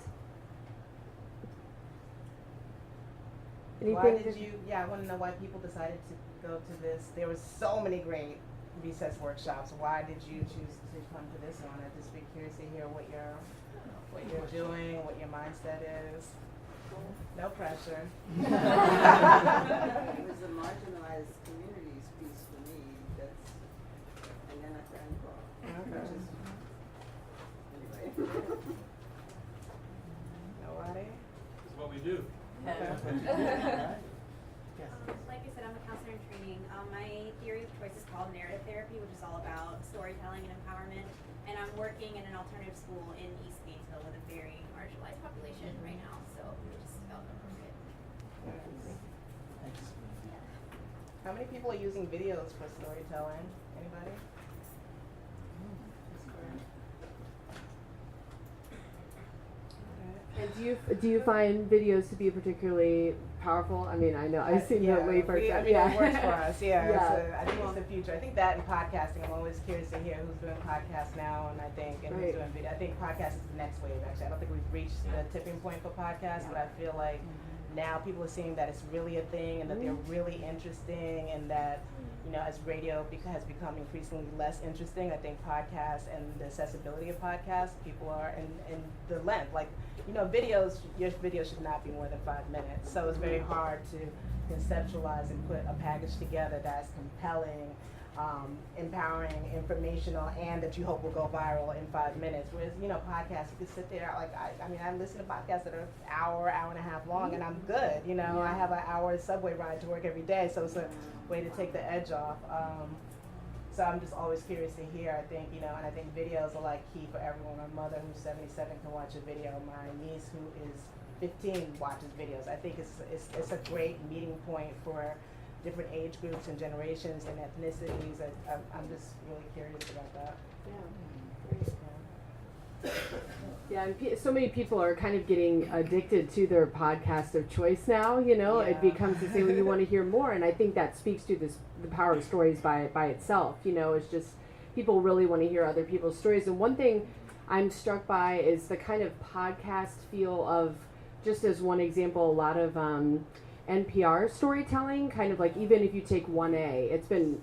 Why did you? Yeah, I want to know why people decided to go to this. There were so many great recess workshops. Why did you choose to come to this one? I'd just be curious to hear what you're doing, what your mindset is. No pressure. It was a marginalized communities piece for me. And then I ran for Okay. anyway. Nobody? That's what we do. Like I said, I'm a counselor in training. My theory of choice is called narrative therapy, which is all about storytelling and empowerment. And I'm working in an alternative school in East Gainesville with a very marginalized population right now, so it just felt appropriate. How many people are using videos for storytelling? Anybody? And do you find videos to be particularly powerful? I mean, I know I've seen the way for it works for us. Yeah, Yeah. I think it's the future. I think that in podcasting, I'm always curious to hear who's doing podcasts now, and who's doing video. I think podcast is the next wave. Actually, I don't think we've reached the tipping point for podcasts, but I feel like now people are seeing that it's really a thing, and that they're really interesting, and that as radio has become increasingly less interesting. I think podcasts and the accessibility of podcasts, people are and the length, videos. Your video should not be more than 5 minutes, so it's very hard to conceptualize and put a package together that's compelling, empowering, informational, and that you hope will go viral in 5 minutes. Whereas, podcasts, you can sit there, I listen to podcasts that are an hour and a half long, and I'm good, I have an hour subway ride to work every day, so it's a way to take the edge off. So I'm just always curious to hear, I think, and I think videos are key for everyone. My mother, who's 77, can watch a video. My niece, who is 15, watches videos. I think it's a great meeting point for different age groups and generations and ethnicities. I'm just really curious about that. Yeah, and so many people are kind of getting addicted to their podcast of choice now. It becomes to say, well, you want to hear more, and I think that speaks to the power of stories by itself. It's just people really want to hear other people's stories. And one thing I'm struck by is the kind of podcast feel of, just as one example, a lot of NPR storytelling, kind of even if you take 1A, it's been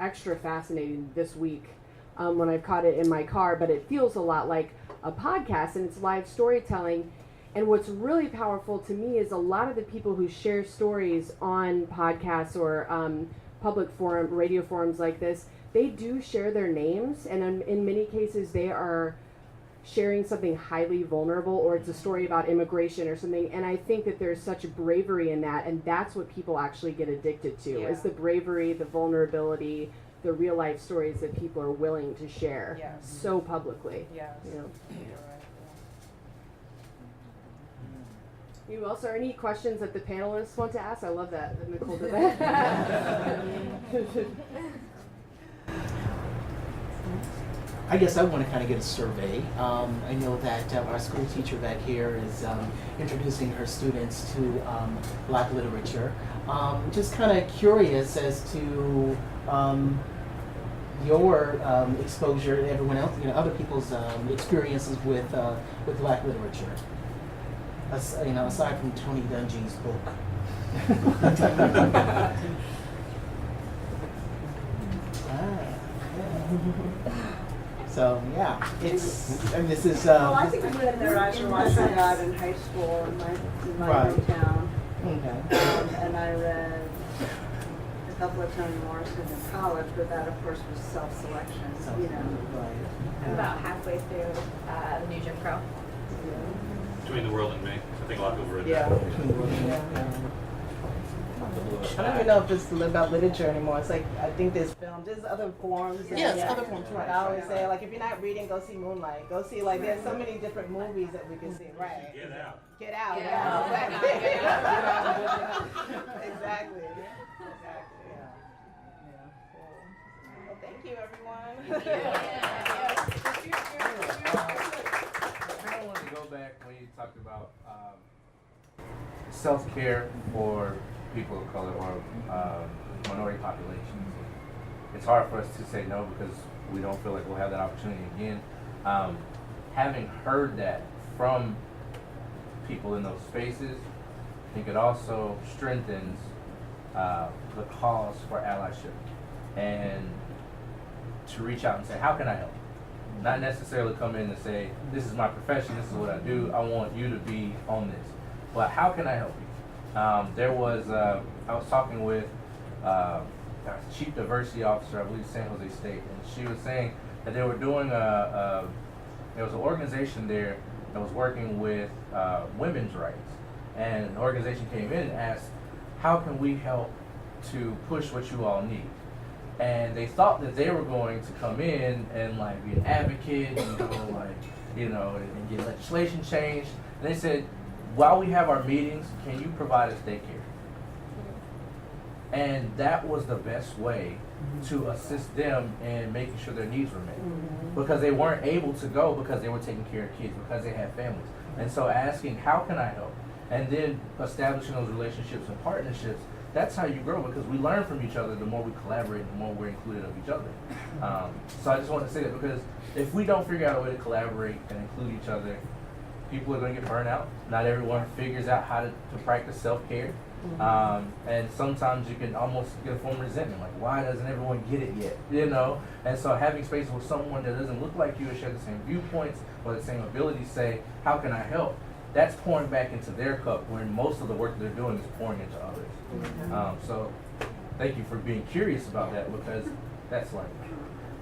extra fascinating this week when I've caught it in my car, but it feels a lot like a podcast, and it's live storytelling. And what's really powerful to me is a lot of the people who share stories on podcasts or public forum, radio forums like this, they do share their names, and in many cases they are sharing something highly vulnerable, or it's a story about immigration or something. And I think that there's such bravery in that, and that's what people actually get addicted to, is the bravery, the vulnerability, the real life stories that people are willing to share so publicly. You also, are any questions that the panelists want to ask? I love that Nicole did that. I guess I want to kind of get a survey. I know that our school teacher back here is introducing her students to Black literature. Just kind of curious as to your exposure, everyone else, other people's experiences with Black literature. Aside from Tony Dungy's book. So this is. Well, I think I read Narrating A Community in high school in my hometown. Okay. And I read a couple of Toni Morrison in college, but that of course was self-selection. I'm about halfway through the new Jim Crow. Between the World and Me. I think a lot of people read Yeah. that. I don't even know if it's about literature anymore. It's I think there's films, there's other forms. Other forms, right. I always say, if you're not reading, go see Moonlight. Go see, there's so many different movies that we can see. Right. Get out. Get out. Get Yeah. out. Exactly. Yeah. Well, thank you, everyone. I kind of wanted to go back when you talked about self-care for people of color or minority populations. It's hard for us to say no because we don't feel like we'll have that opportunity again. Having heard that from people in those spaces, I think it also strengthens the cause for allyship and to reach out and say, how can I help? Not necessarily come in and say, this is my profession, this is what I do, I want you to be on this. But how can I help you? I was talking with Chief Diversity Officer, I believe San Jose State, and she was saying that they were doing there was an organization there that was working with women's rights. And an organization came in and asked, how can we help to push what you all need? And they thought that they were going to come in and like be an advocate and go like, and get legislation changed. And they said, while we have our meetings, can you provide us daycare? And that was the best way to assist them in making sure their needs were met. Because they weren't able to go because they were taking care of kids, because they had families. And so asking, how can I help? And then establishing those relationships and partnerships, that's how you grow, because we learn from each other. The more we collaborate, the more we're included of each other. So I just wanted to say that, because if we don't figure out a way to collaborate and include each other, people are going to get burned out. Not everyone figures out how to practice self-care. And sometimes you can almost get a form of resentment, like, why doesn't everyone get it yet? And so having space with someone that doesn't look like you or share the same viewpoints or the same abilities, say, how can I help? That's pouring back into their cup, when most of the work they're doing is pouring into others. So thank you for being curious about that, because that's like,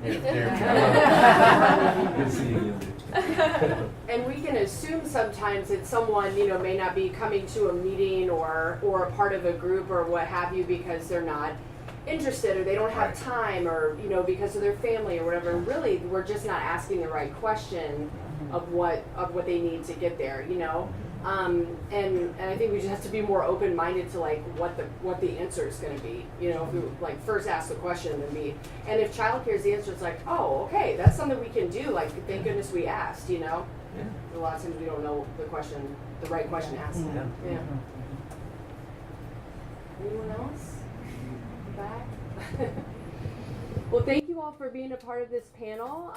good to see you. And we can assume sometimes that someone, may not be coming to a meeting or a part of a group or what have you because they're not interested or they don't have time or, because of their family or whatever. Really, we're just not asking the right question of what they need to get there, and I think we just have to be more open-minded to like what the answer is going to be. If we like first ask the question and if childcare is the answer, it's like, oh, okay, that's something we can do. Like, thank goodness we asked. A lot of times we don't know the right question to ask. Yeah. Anyone else? Back. Well, thank you all for being a part of this panel.